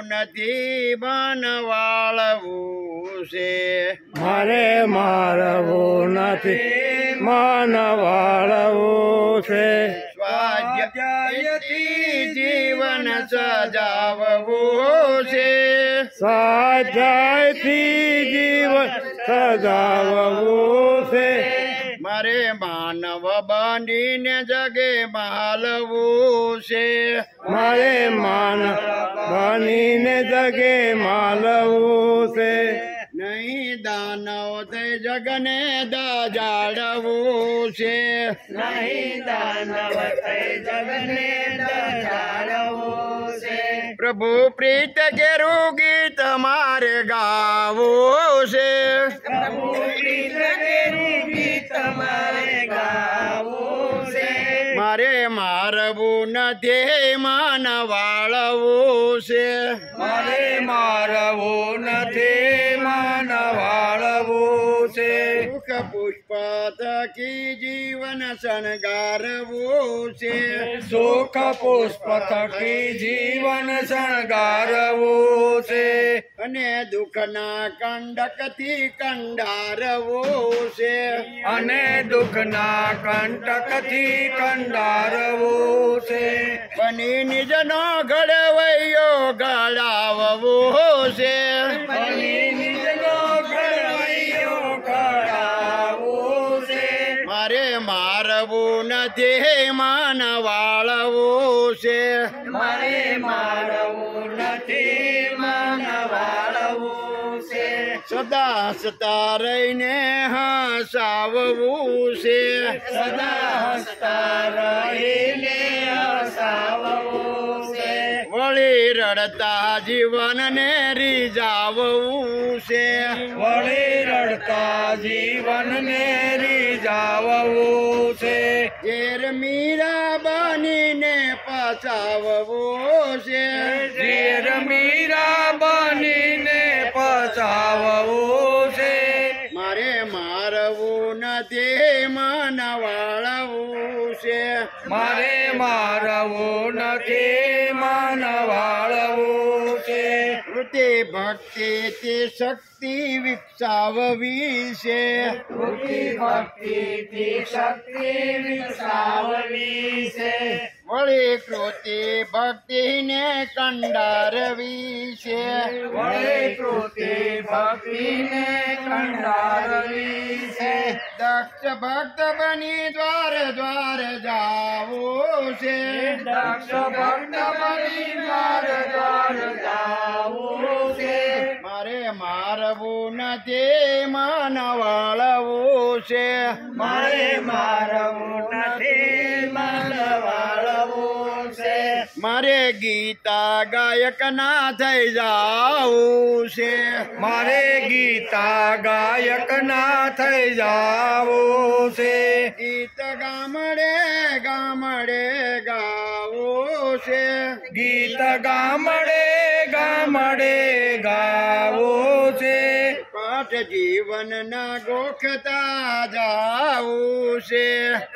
નથી મન વાળવું છે, મારે મારવું નથી મન વાળવું છે, સ્વાધ્યાયથી જીવન સજાવવું છે, સ્વાધ્યાયથી જીવન સજાવવું છે, મારે માનવ બનીને જગે માલવું છે, મારે માનવ બનીને જગે માલવું છે, નહીં દાનવ થઈ જગને દજાડવું છે, નહીં દાનવ થઈ જગને દજાડવું છે, પ્રભુ પ્રીત કેરું ગીત મારે ગાવું છે, પ્રભુ પ્રીત કેરું ગીત મારે ગાવું છે, મારે મારવું નથી મન વાળવું છે, મારે મારવું નથી મન વાળવું છે, સુખ પુષ્પ થકી જીવન શણગારવું છે, સુખ પુષ્પ થકી જીવન શણગારવું છે, અને દુઃખના કંડકથી કંડારવું છે, અને દુઃખના કંટકથી કંડારવું છે, બની નિજનો ઘડવૈયો ઘડાવવું છે, બની નિજનો ઘડવૈયો ઘડાવવું છે, મારે મારવું નથી મન વાળવું છે, મારે મારવું નથી મન વાળવું છે, સદા સતા રહીને હસાવવું છે, સદા હસતા રહીને હસાવવું છે, વળી રડતા જીવનને રીઝાવવું છે, વળી રડતા જીવનને રીઝાવવું છે, ઝેર મીરા બનીને પચાવવું છે, ઝેર મીરા બનીને પચાવવું છે, મારે મારવું નથી મન વાળવું છે, મારે મારવું નથી મન વાળવું છે, વૃત્તિ ભક્તિથી શક્તિ વિકસાવવી છે, વૃત્તિ ભક્તિથી શક્તિ વિકસાવવી છે, વળી કૃતિ ભક્તિને કંડારવી છે, વળી કૃતિ ભક્તિને કંડારવી છે, દક્ષ ભક્ત બની દ્વાર દ્વાર જાવું છે, દક્ષ ભક્ત બની દ્વાર દ્વાર જાવું છે, મારે મારવું નથી મન વાળવું છે, મારે મારવું નથી મન વાળવું છે, મારે ગીતા ગાયક ના થઈ જાવું છે, મારે ગીતા ગાયક ના થઈ જાવું છે, ગીત ગામડે ગામડે ગાવું છે, ગીત ગામડે ગામડે ગાવું છે, પાઠ જીવન ના ગોખતા જાવું છે,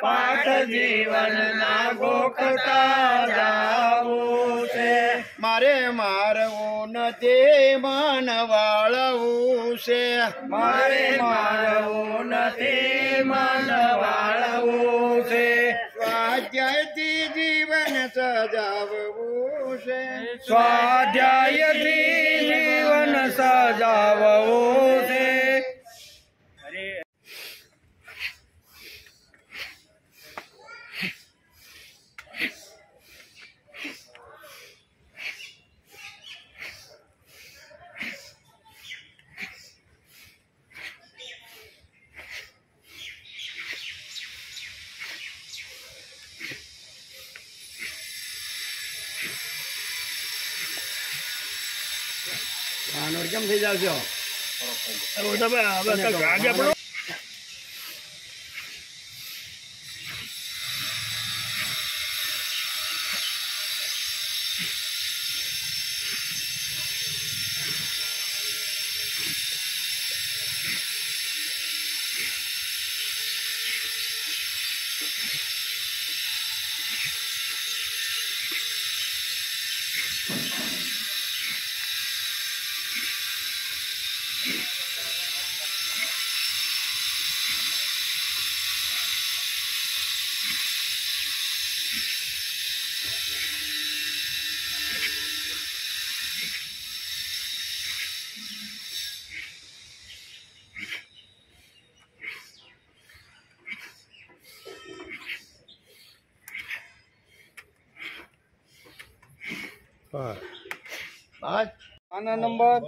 પાઠ જીવન ના ગોખતા જાવું છે, મારે મારવું નથી મન વાળવું છે, મારે મારવું નથી મન વાળવું છે, સ્વાધ્યાયથી જીવન સજાવવું છે, સ્વાધ્યાયથી જીવન સજાવવું છે, કેમ થઈ જશો આના નંબર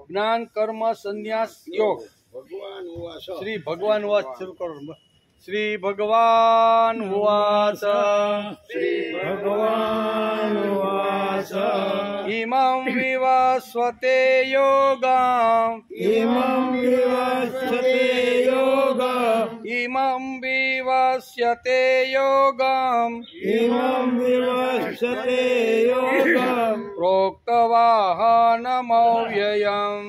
જ્ઞાન કર્મ સંન્યાસ યોગ. ભગવાન ઉવાસ શ્રી ભગવાન વાચ શરૂ કરો. શ્રી ભગવાન ઉવાચ શ્રી ભગવાન ઉવાસ ઇમં વિવસ્વતે યોગં ઇમં વિવસ્વતે યોગ ઇમં વિવસ્યતે યોગં ઇમં વિવસ્વતે યોગ પ્રોક્તવાહનમવ્યયम्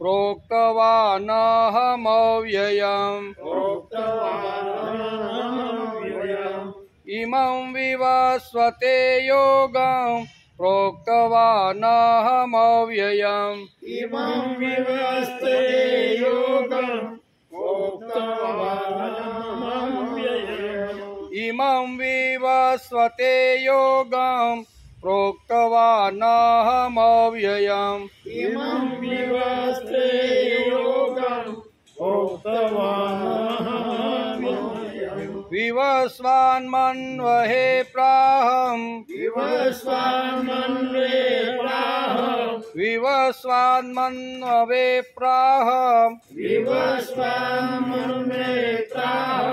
પ્રોક્તવાનહમવ્યયम् ઇમં વિવસ્વતે યોગં પ્રોક્તવાનહમવ્યયम् ઇમં વિવસ્વતે યોગ ઇમં વિવસ્વતે યોગં પ્રોક્તવાનહમવ્યયम् ઇમં વિવસ્વતે યોગ વિવસ્વાન્મન્વહે પ્રાહં વિવસ્વાન્મન્વે પ્રાહ વિવસ્વાન્મન્વવે પ્રાહં વિવસ્વાન્મન્વે પ્રાહ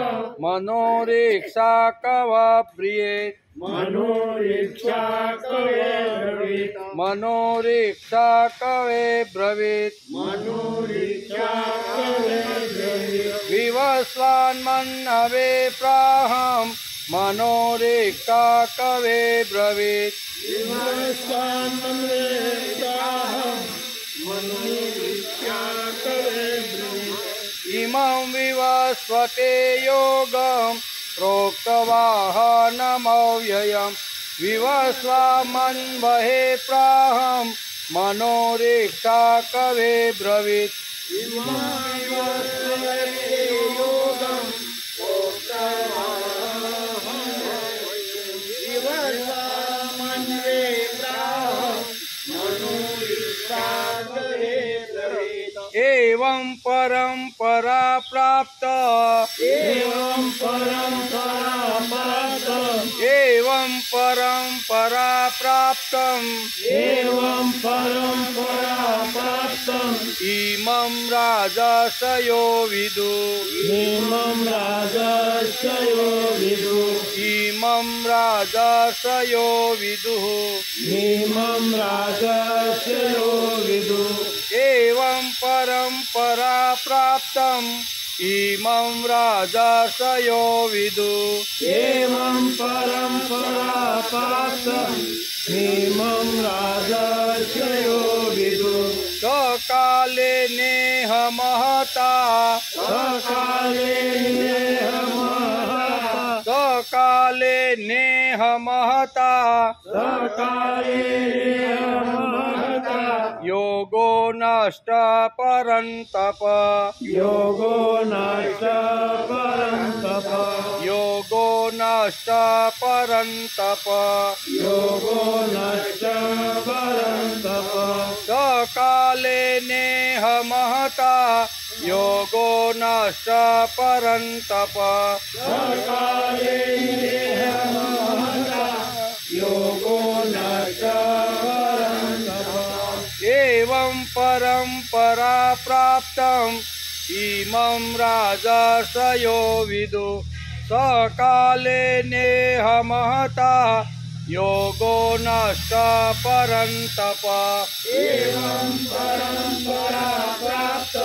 મનોરીક્ષા કવપ્રિયે મનોરીક્ષા કવે બ્રવીત મનોરીક્ષા કવે બ્રવીત મનોરીક્ષા કવે બ્રવીત વિવસ્વાન્મન્વવે પ્રાહં મનોરીક્ષા કવે બ્રવીત વિવસ્વાન્મન્વે પ્રાહ મનોરીક્ષા કવે બ્રવીત ઇમં વિવસ્વતે યોગં પ્રોક્તવાહનમવ્યયम् વિવસ્વાન્મન્વહે પ્રાહં મનોરીક્ષા કવે બ્રવીત एवं परंपरा प्राप्त एवं परंपरा प्राप्त एवं परंपरा प्राप्त एवं परंपरा प्राप्त इमं राजसयो विदु इमं राजसयो विदु इमं राजसयो विदुः इमं राजसयो विदु एवं परंपरा प्राप्तम् इमं राजसयो विदु एवं परंपरा प्राप्त इमं राजसयो विदु सकाले नेह महता सकाले सकाले नेह महता योगो नष्ट परन्तप योगो नष्ट परन्तप योगो नष्ट परन्तप योगो नष्ट परन्तप सकाले नेह महता योगो नष्ट परन्तप सकाले योगो नष्ट परन्तप एवं परंपरा प्राप्तम् इमं राजसयो विदु सकाले नेह महता योगो नष्ट परन्तप एवं परंपरा प्राप्त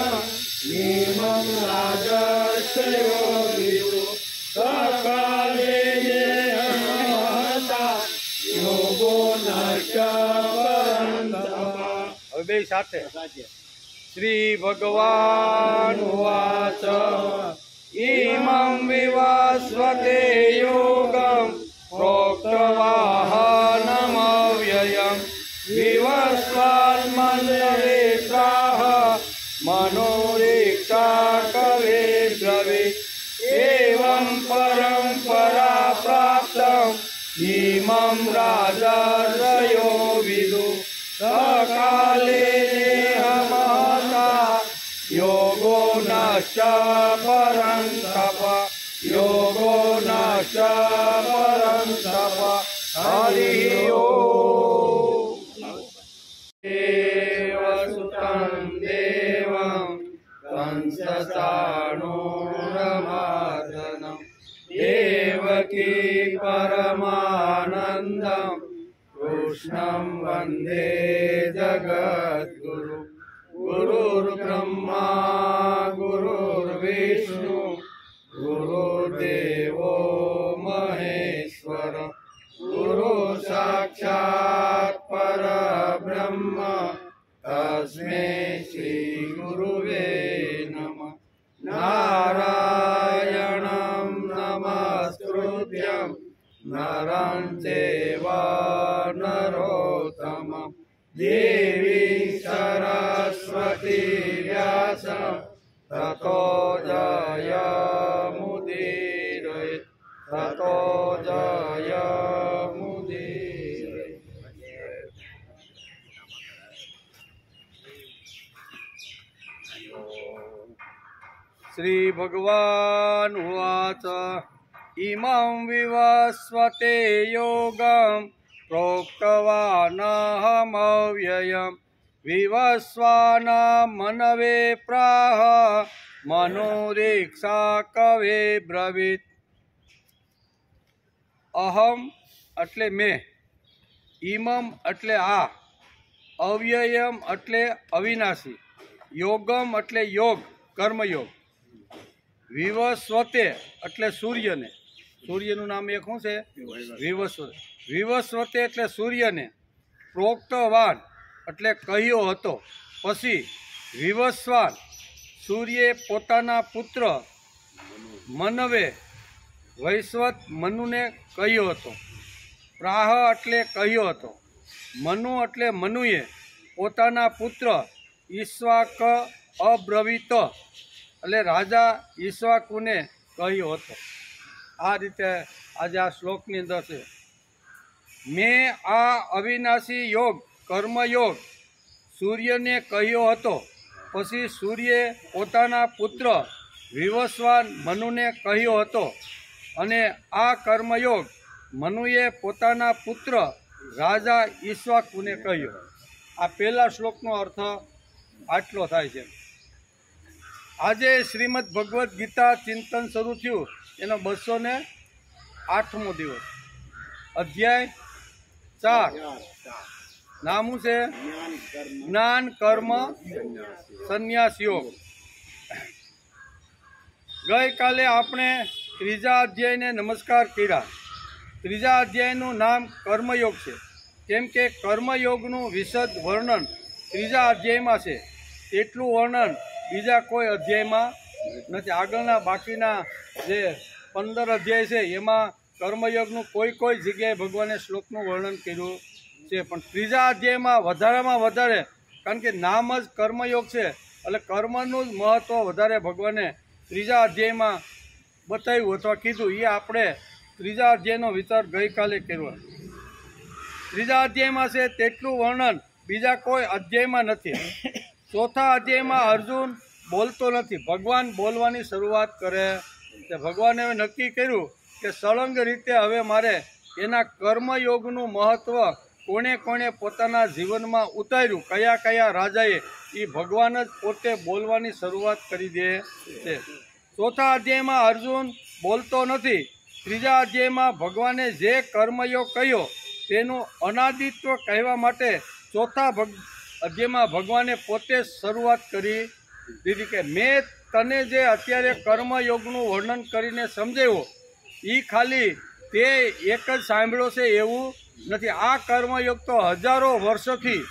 इमं राजसयो विदु सकाले योगो नष्ट परन्तप बे साथे श्री भगवान उवाच इमं विवस्वते योगं प्रोक्तवाहनमव्ययम् विवस्वान्मन्वहे प्राह मनोरीक्षा कवे ब्रवीत् एवं परंपरा प्राप्तम् इमं राजसयो विदु सकाले नेह महता योगो नष्ट परन्तप योगो नष्ट परं तप हरि ओम देवसुतं देवं कंसचाणूरमर्दनं देवकी परमानन्दं कृष्णं वन्दे जगद्गुरु गुरुर्ब्रह्मा गुरुर्विष्णु गुरुदेवो महेश्वर गुरु साक्षात् परब्रह्म तस्मै श्री गुरुवे नमः नारायणं नमस्कृत्यं नरं चैव नरोत्तमं देवी सरस्वती व्यासं ततो जयमुदीरये ततो जयमुदीरये। श्री भगवान् उवाच इमं विवस्वते योगं प्रोक्तवानहमव्ययं विवस्वानां मनवे प्राह मनुरीक्षा कवे ब्रवीत। अहम એટલે મેં, ઇમમ એટલે આ, અવ્યયમ એટલે અવિનાશી, યોગમ એટલે યોગ કર્મયોગ, વિવસ્વતે એટલે સૂર્યને, સૂર્યનું નામ એક શું છે? વિવસ્વત. વિવસ્વતે એટલે સૂર્યને, પ્રોક્તવાન એટલે કહ્યો હતો, પછી વિવસ્વાન સૂર્યે પોતાના પુત્ર મનવે વૈશ્વત મનુને કહ્યો હતો, પ્રાહ એટલે કહ્યો હતો, મનુ એટલે મનુએ પોતાના પુત્ર ઈશ્વાક અબ્રવીત એટલે રાજા ઈશ્વાકુને કહ્યો હતો. આ રીતે આજે આ શ્લોકની અંદર છે. મેં આ અવિનાશી યોગ કર્મયોગ સૂર્યને કહ્યો હતો, પછી સૂર્યે પોતાના પુત્ર વિવસ્વાન મનુને કહ્યો હતો, અને આ કર્મયોગ મનુએ પોતાના પુત્ર રાજા ઈશ્વાકુને કહ્યો. આ પહેલા શ્લોકનો અર્થ આટલો થાય છે. આજે શ્રીમદ ભગવદ્ ગીતા ચિંતન શરૂ થયું એનો 208મો દિવસ. અધ્યાય 4 નામ છે જ્ઞાન કર્મ સંન્યાસ યોગ. ગઈકાલે આપણે ત્રીજા અધ્યાયને નમસ્કાર કર્યા. ત્રીજા અધ્યાયનું નામ કર્મયોગ છે, કેમ કે કર્મયોગનું વિશદ વર્ણન ત્રીજા અધ્યાયમાં છે. એટલું વર્ણન બીજા કોઈ અધ્યાયમાં નથી. આગળના બાકીના જે 15 અધ્યાય છે એમાં કર્મયોગનું કોઈ જગ્યાએ ભગવાને શ્લોકનું વર્ણન કર્યું છે, પણ ત્રીજા અધ્યાયમાં વધારેમાં વધારે, કારણ કે નામ જ કર્મયોગ છે એટલે કર્મનું જ મહત્ત્વ વધારે ભગવાને ત્રીજા અધ્યાયમાં બતાવ્યું અથવા કીધું. એ આપણે ત્રીજા અધ્યાયનો વિચાર ગઈકાલે કર્યો. ત્રીજા અધ્યાયમાં છે તેટલું વર્ણન બીજા કોઈ અધ્યાયમાં નથી. ચોથા અધ્યાયમાં અર્જુન બોલતો નથી, ભગવાન બોલવાની શરૂઆત કરે છે. ભગવાને હવે નક્કી કર્યું કે સળંગ રીતે હવે મારે એના કર્મયોગનું મહત્ત્વ કોણે કોણે પોતાના જીવનમાં ઉતાર્યું, કયા કયા રાજાએ, એ ભગવાન જ પોતે બોલવાની શરૂઆત કરી દે છે. ચોથા અધ્યાયમાં અર્જુન બોલતો નથી. ત્રીજા અધ્યાયમાં ભગવાને જે કર્મયોગ કહ્યો તેનું અનાદિત્વ કહેવા માટે ચોથા અધ્યાયમાં ભગવાને પોતે શરૂઆત કરી દીધી કે મેં તને જે અત્યારે કર્મયોગનું વર્ણન કરીને સમજાવ્યો એ ખાલી તે એક જ સાંભળ્યો છે એવું નથી. આ કર્મયોગ તો હજારો વર્ષોથી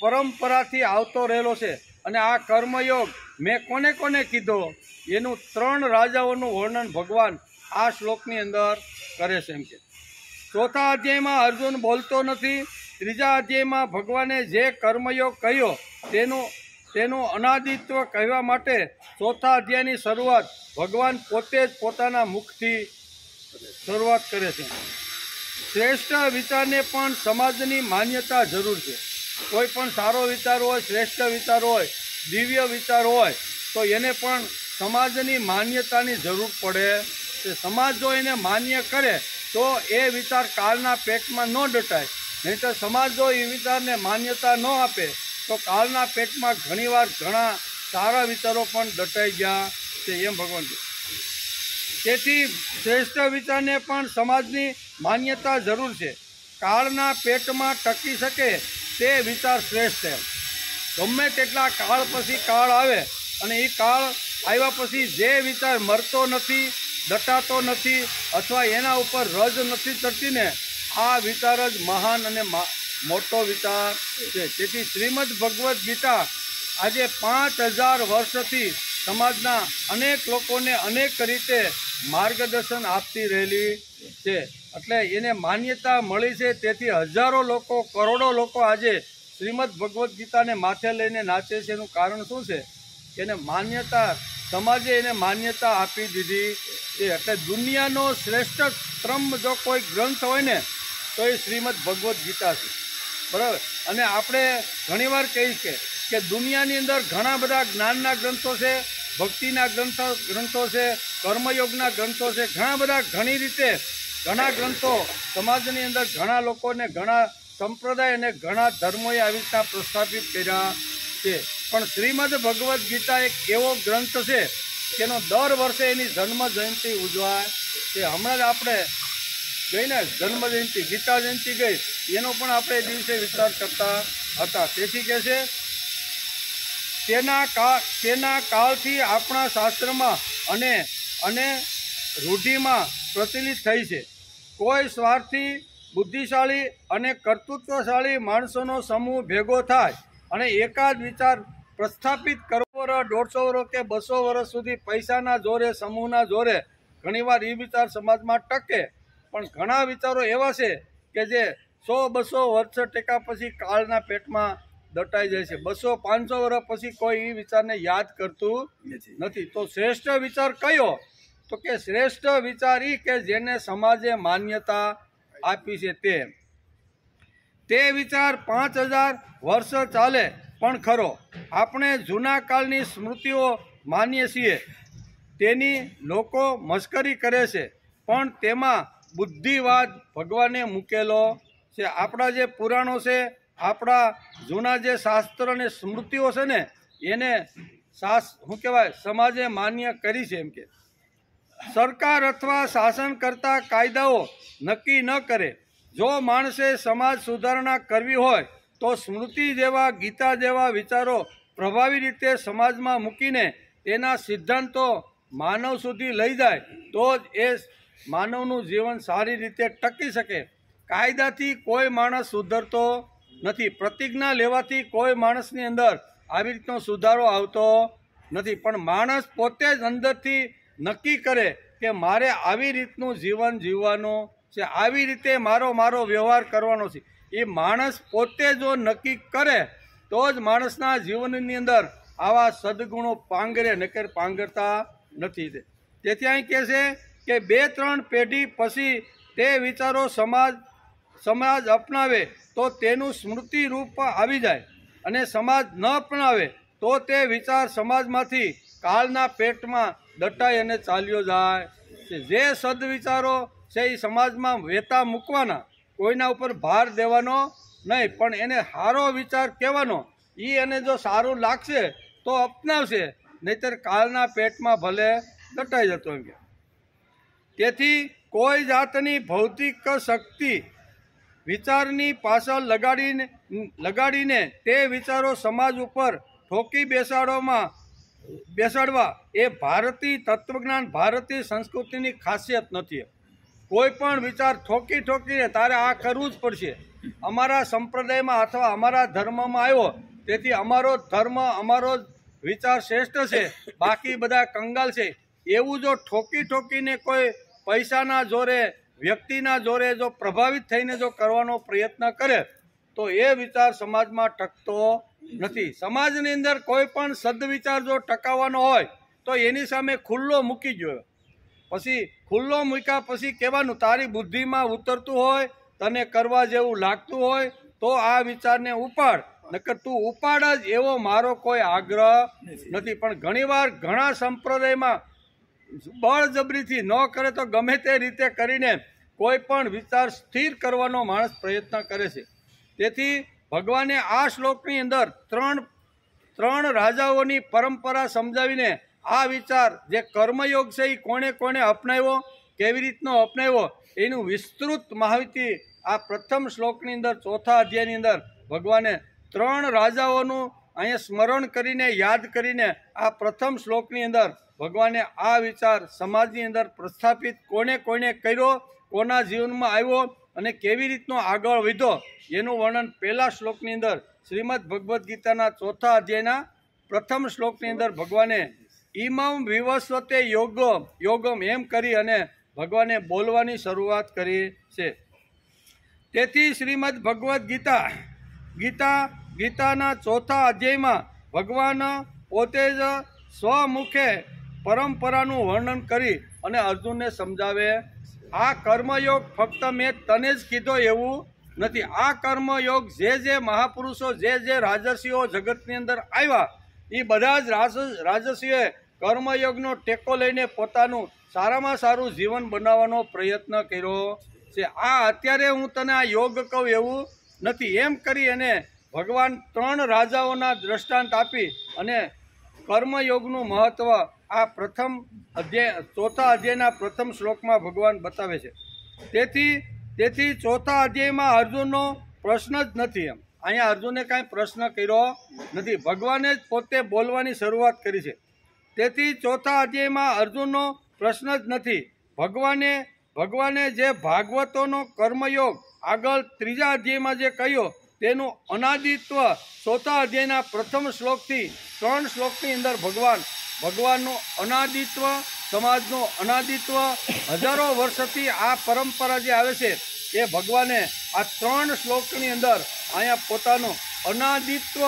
પરંપરાથી આવતો રહેલો છે, અને આ કર્મયોગ મેં કોને કોને કીધો એનું 3 રાજાઓનું વર્ણન ભગવાન આ શ્લોકની અંદર કરે છે. એમ કે ચોથા અધ્યાયમાં અર્જુન બોલતો નથી. ત્રીજા અધ્યાયમાં ભગવાને જે કર્મયોગ કહ્યો તેનું અનાદિત્વ કહેવા માટે ચોથા અધ્યાયની શરૂઆત ભગવાન પોતે જ પોતાના મુખથી શરૂઆત કરે છે. શ્રેષ્ઠ વિચારને પણ સમાજની માન્યતા જરૂર છે. કોઈ પણ સારો વિચાર હોય, શ્રેષ્ઠ વિચાર હોય, દિવ્ય વિચાર હોય તો એને પણ સમાજની માન્યતાની જરૂર પડે તે સમાજ જો એને માન્ય કરે તો એ વિચાર કાળના પેટમાં ન દટાય, નહીં તો સમાજ જો એ વિચારને માન્યતા ન આપે તો કાળના પેટમાં ઘણીવાર ઘણા સારા વિચારો પણ દટાઈ ગયા છે એમ ભગવાન કહે. તેથી શ્રેષ્ઠ વિચારને પણ સમાજની માન્યતા જરૂર છે. કાળના પેટમાં ટકી શકે તે વિચાર શ્રેષ્ઠ છે. ગમે તેટલા કાળ પછી કાળ આવે અને એ કાળ આવ્યા પછી જે વિચાર મરતો નથી, દટાતો નથી અથવા એના ઉપર રજ નથી ચડતી ને, આ વિચાર જ મહાન અને મોટો વિચાર છે. તેથી શ્રીમદ ભગવદ્ ગીતા આજે 5000 વર્ષથી સમાજના અનેક લોકોને અનેક રીતે માર્ગદર્શન આપતી રહેલી છે. એટલે એને માન્યતા મળી છે. તેથી હજારો લોકો, કરોડો લોકો આજે શ્રીમદ ભગવદ્ ગીતાને માથે લઈને નાચે છે. એનું કારણ શું છે? એને માન્યતા, સમાજે એને માન્યતા આપી દીધી છે. એટલે દુનિયાનો શ્રેષ્ઠતમ જો કોઈ ગ્રંથ હોય ને તો એ શ્રીમદ ભગવદ્ ગીતા છે, બરાબર. અને આપણે ઘણીવાર કહીએ કે દુનિયાની અંદર ઘણા બધા જ્ઞાનના ગ્રંથો છે, ભક્તિના ગ્રંથો છે, કર્મયોગના ગ્રંથો છે, ઘણા બધા, ઘણી રીતે ઘણા ગ્રંથો સમાજની અંદર ઘણા લોકોને, ઘણા સંપ્રદાય અને ઘણા ધર્મોએ આવી રીતના પ્રસ્થાપિત કર્યા છે. પણ શ્રીમદ ભગવદ્ ગીતા એક એવો ગ્રંથ છે કે એનો દર વર્ષે એની જન્મ જયંતિ ઉજવાય છે. હમણાં જ આપણે ગઈ ને જન્મ જયંતિ, ગીતા જયંતિ ગઈ, એનો પણ આપણે એ દિવસે વિચાર કરતા હતા. તેથી કહે છે તેના કાળથી આપણા શાસ્ત્રમાં અને રૂઢિમાં પ્રચલિત થઈ છે. કોઈ સ્વાર્થી, બુદ્ધિશાળી અને કર્તૃત્વશાળી માણસોનો સમૂહ ભેગો થાય અને એકાદ વિચાર પ્રસ્થાપિત કરવો, 150 વર્ષ કે 200 વર્ષ સુધી પૈસાના જોરે, સમૂહના જોરે ઘણીવાર એ વિચાર સમાજમાં ટકે. પણ ઘણા વિચારો એવા છે કે જે 100-200 વર્ષ ટકા પછી કાળના પેટમાં દટાઈ જાય છે. 200-500 વર્ષ પછી કોઈ એ વિચારને યાદ કરતું નથી. તો શ્રેષ્ઠ વિચાર કયો? તો કે શ્રેષ્ઠ વિચાર એ કે જેને સમાજે માન્યતા આપી છે તે વિચાર 5000 વર્ષ ચાલે પણ ખરો. આપણે જૂના કાળની સ્મૃતિઓ માનીએ છીએ, તેની લોકો મશ્કરી કરે છે, પણ તેમાં બુદ્ધિવાદ ભગવાને મૂકેલો છે. આપણા જે પુરાણો છે, આપણા જૂના જે શાસ્ત્ર અને સ્મૃતિઓ છે ને, એને શું કહેવાય, સમાજે માન્ય કરી છે. એમ કે સરકાર અથવા શાસન કરતા કાયદાઓ નક્કી ન કરે. જો માણસે સમાજ સુધારણા કરવી હોય તો સ્મૃતિ જેવા, ગીતા જેવા વિચારો પ્રભાવી રીતે સમાજમાં મૂકીને તેના સિદ્ધાંતો માનવ સુધી લઈ જાય તો જ એ માનવનું જીવન સારી રીતે ટકી શકે. કાયદાથી કોઈ માણસ સુધરતો નથી, પ્રતિજ્ઞા લેવાથી કોઈ માણસની અંદર આવી રીતનો સુધારો આવતો નથી. પણ માણસ પોતે જ અંદરથી નક્કી કરે કે મારે આવી રીતનું જીવન જીવવાનું છે, આવી રીતે મારો વ્યવહાર કરવાનો છે. એ માણસ પોતે જો નક્કી કરે તો જ માણસના જીવનની અંદર આવા સદગુણો પાંગરે, નકર પાંગરતા નથી. તેથી અહીં કહે છે કે 2-3 પેઢી પછી તે વિચારો સમાજ અપનાવે તો તેનું સ્મૃતિ રૂપ આવી જાય, અને સમાજ ન અપનાવે તો તે વિચાર સમાજમાંથી કાળના પેટમાં દટાઈ અને ચાલ્યો જાય છે. જે સદવિચારો છે એ સમાજમાં વેતા મૂકવાના, કોઈના ઉપર ભાર દેવાનો નહીં, પણ એને સારો વિચાર કહેવાનો. એ એને જો સારું લાગશે તો અપનાવશે, નહીતર કાળના પેટમાં ભલે દટાઈ જતો. એમ કે તેથી કોઈ જાતની ભૌતિક શક્તિ વિચારની પાછળ લગાડીને તે વિચારો સમાજ ઉપર ઠોકી બેસાડવા એ ભારતીય તત્વજ્ઞાન, ભારતીય સંસ્કૃતિની ખાસિયત નથી. કોઈ પણ વિચાર ઠોકીને તારે આ કરવું જ પડશે, અમારા સંપ્રદાયમાં અથવા અમારા ધર્મમાં આવ્યો તેથી અમારો ધર્મ, અમારો વિચાર શ્રેષ્ઠ છે, બાકી બધા કંગાલ છે, એવું જો ઠોકીને કોઈ પૈસાના જોરે, વ્યક્તિના જોરે જો પ્રભાવિત થઈને જો કરવાનો પ્રયત્ન કરે તો એ વિચાર સમાજમાં ટકતો નથી. સમાજની અંદર કોઈ પણ સદવિચાર જો ટકાવવાનો હોય તો એની સામે ખુલ્લો મૂકી જોઈએ. પછી ખુલ્લો મૂક્યા પછી કહેવાનું, તારી બુદ્ધિમાં ઉતરતું હોય, તને કરવા જેવું લાગતું હોય તો આ વિચારને ઉપાડ, નકર તું ઉપાડ જ એવો મારો કોઈ આગ્રહ નથી. પણ ઘણીવાર ઘણા સંપ્રદાયમાં બળજબરીથી ન કરે તો ગમે તે રીતે કરીને કોઈ પણ વિચાર સ્થિર કરવાનો માણસ પ્રયત્ન કરે છે. તેથી ભગવાને આ શ્લોકની અંદર ત્રણ રાજાઓની પરંપરા સમજાવીને આ વિચાર જે કર્મયોગ છે એ કોણે કોણે અપનાવ્યો, કેવી રીતનો અપનાવ્યો એનું વિસ્તૃત માહિતી આ પ્રથમ શ્લોકની અંદર ચોથા અધ્યાયની અંદર ભગવાને 3 રાજાઓનું અહીંયા સ્મરણ કરીને યાદ કરીને આ પ્રથમ શ્લોકની અંદર ભગવાને આ વિચાર સમાજની અંદર પ્રસ્થાપિત કોને કોને કર્યો, કોના જીવનમાં આવ્યો અને કેવી રીતનો આગળ વધ્યો એનું વર્ણન પહેલા શ્લોકની અંદર શ્રીમદ ભગવદ્ ગીતાના ચોથા અધ્યાયના પ્રથમ શ્લોકની અંદર ભગવાને ઇમમ વિવસ્વતે યોગમ એમ કરી અને ભગવાને બોલવાની શરૂઆત કરી છે. તેથી શ્રીમદ ભગવદ્ ગીતાના ચોથા અધ્યાયમાં ભગવાન પોતે જ સ્વમુખે પરંપરાનું વર્ણન કરી અને અર્જુનને સમજાવે આ કર્મયોગ ફક્ત મેં તને જ કીધો એવું નથી. આ કર્મયોગ જે મહાપુરુષો જે રાજર્ષિઓ જગતની અંદર આવ્યા એ બધા જ રાજર્ષિઓએ કર્મયોગનો ટેકો લઈને પોતાનું સારામાં સારું જીવન બનાવવાનો પ્રયત્ન કર્યો છે. આ અત્યારે હું તને આ યોગ કહું એવું નથી એમ કરી અને ભગવાન 3 રાજાઓના દ્રષ્ટાંત આપી અને કર્મયોગનું મહત્વ આ પ્રથમ અધ્યાય ચોથા અધ્યાયના પ્રથમ શ્લોકમાં ભગવાન બતાવે છે. તેથી ચોથા અધ્યાયમાં અર્જુનનો પ્રશ્ન જ નથી. એમ અહીંયા અર્જુને કાંઈ પ્રશ્ન કર્યો નથી, ભગવાને જ પોતે બોલવાની શરૂઆત કરી છે. તેથી ચોથા અધ્યાયમાં અર્જુનનો પ્રશ્ન જ નથી. ભગવાને જે ભાગવતોનો કર્મયોગ આગળ ત્રીજા અધ્યાયમાં જે કહ્યો તેનું અનાદિત્વ ચોથા અધ્યાયના પ્રથમ શ્લોકથી 3 શ્લોકની અંદર ભગવાનનું અનાદિત્વ, સમાજનું અનાદિત્વ, હજારો વર્ષથી આ પરંપરા જે આવે છે એ ભગવાને આ 3 શ્લોકની અંદર અહીંયા પોતાનું અનાદિત્વ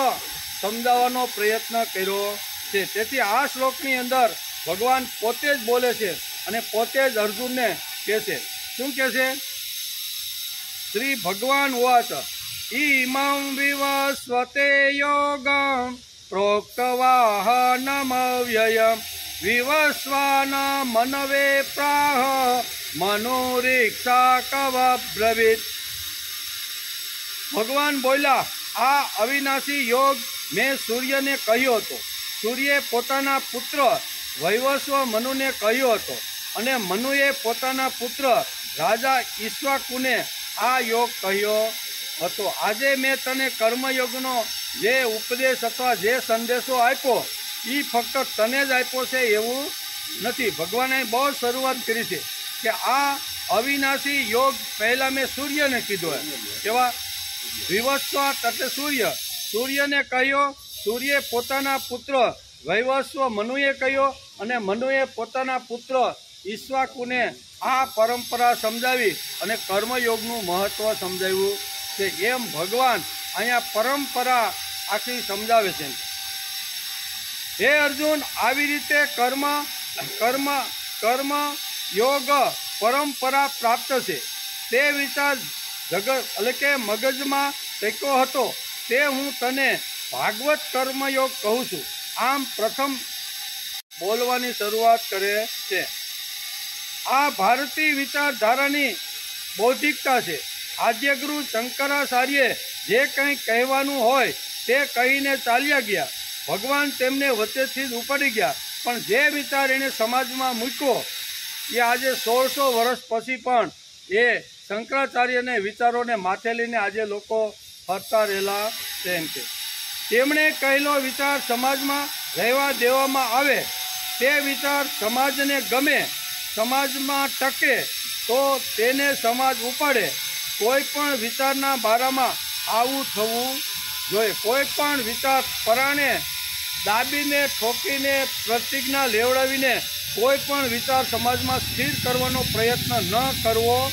સમજાવવાનો પ્રયત્ન કર્યો છે. તેથી આ શ્લોકની અંદર ભગવાન પોતે જ બોલે છે અને પોતે જ અર્જુનને કહે છે. શું કહે છે? શ્રી ભગવાન વાચ ઇમં વિવસ્વતે યોગમ પ્રોક્તવાહનમવ્યયમ વિવસ્વાન મનવે પ્રાહ મનોરીક્ષા કવબ્રવીત. ભગવાન બોલ્યા આ અવિનાશી યોગ મેં સૂર્યને કહ્યો હતો. સૂર્યે પોતાના પુત્ર વૈવસ્વ મનુને કહ્યો હતો અને મનુએ પોતાના પુત્ર રાજા ઈક્ષ્વાકુને આ યોગ કહ્યો હતો. આજે મેં તને કર્મયોગનો જે ઉપદેશ અથવા જે સંદેશો આપ્યો એ ફક્ત તને જ આપ્યો છે એવું નથી. ભગવાને બહુ શરૂઆત કરી છે કે આ અવિનાશી યોગ પહેલાં મેં સૂર્યને કીધો. કેવા વિવસ્વ તથે સૂર્યને કહ્યો, સૂર્યે પોતાના પુત્ર વૈવસ્વ મનુએ કહ્યો અને મનુએ પોતાના પુત્ર ઈક્ષ્વાકુને આ પરંપરા સમજાવી અને કર્મયોગનું મહત્ત્વ સમજાવ્યું છે. એમ ભગવાન અહીંયા પરંપરા આખી સમજાવે છે. હે અર્જુન, આવી રીતે કર્મ યોગ પરંપરા પ્રાપ્ત છે. તે વિચાર જગત એટલે કે મગજમાં ટેકો હતો તે હું તને ભાગવત કર્મયોગ કહું છું. આમ પ્રથમ બોલવાની શરૂઆત કરે છે. આ ભારતીય વિચારધારાની બૌદ્ધિકતા છે. આદ્યગુરુ શંકરાચાર્યે જે કંઈ કહેવાનું હોય તે કહીને ચાલ્યા ગયા. ભગવાન તેમને વચ્ચેથી જ ઉપડી ગયા. પણ જે વિચાર એણે સમાજમાં મૂક્યો એ આજે 1600 વર્ષ પછી પણ એ શંકરાચાર્યને વિચારોને માથે લઈને આજે લોકો ફરતા રહેલા છે. એમ કે તેમણે કહેલો વિચાર સમાજમાં રહેવા દેવામાં આવે, તે વિચાર સમાજને ગમે, સમાજમાં ટકે તો તેને સમાજ ઉપાડે. કોઈ પણ વિચારના બારામાં આવું થવું જોઈએ. કોઈ પણ વિચાર પરાણે દાબીને ઠોકીને પ્રતિજ્ઞા લેવડાવીને કોઈ પણ વિચાર સમાજમાં સ્થિર કરવાનો પ્રયત્ન ન કરવો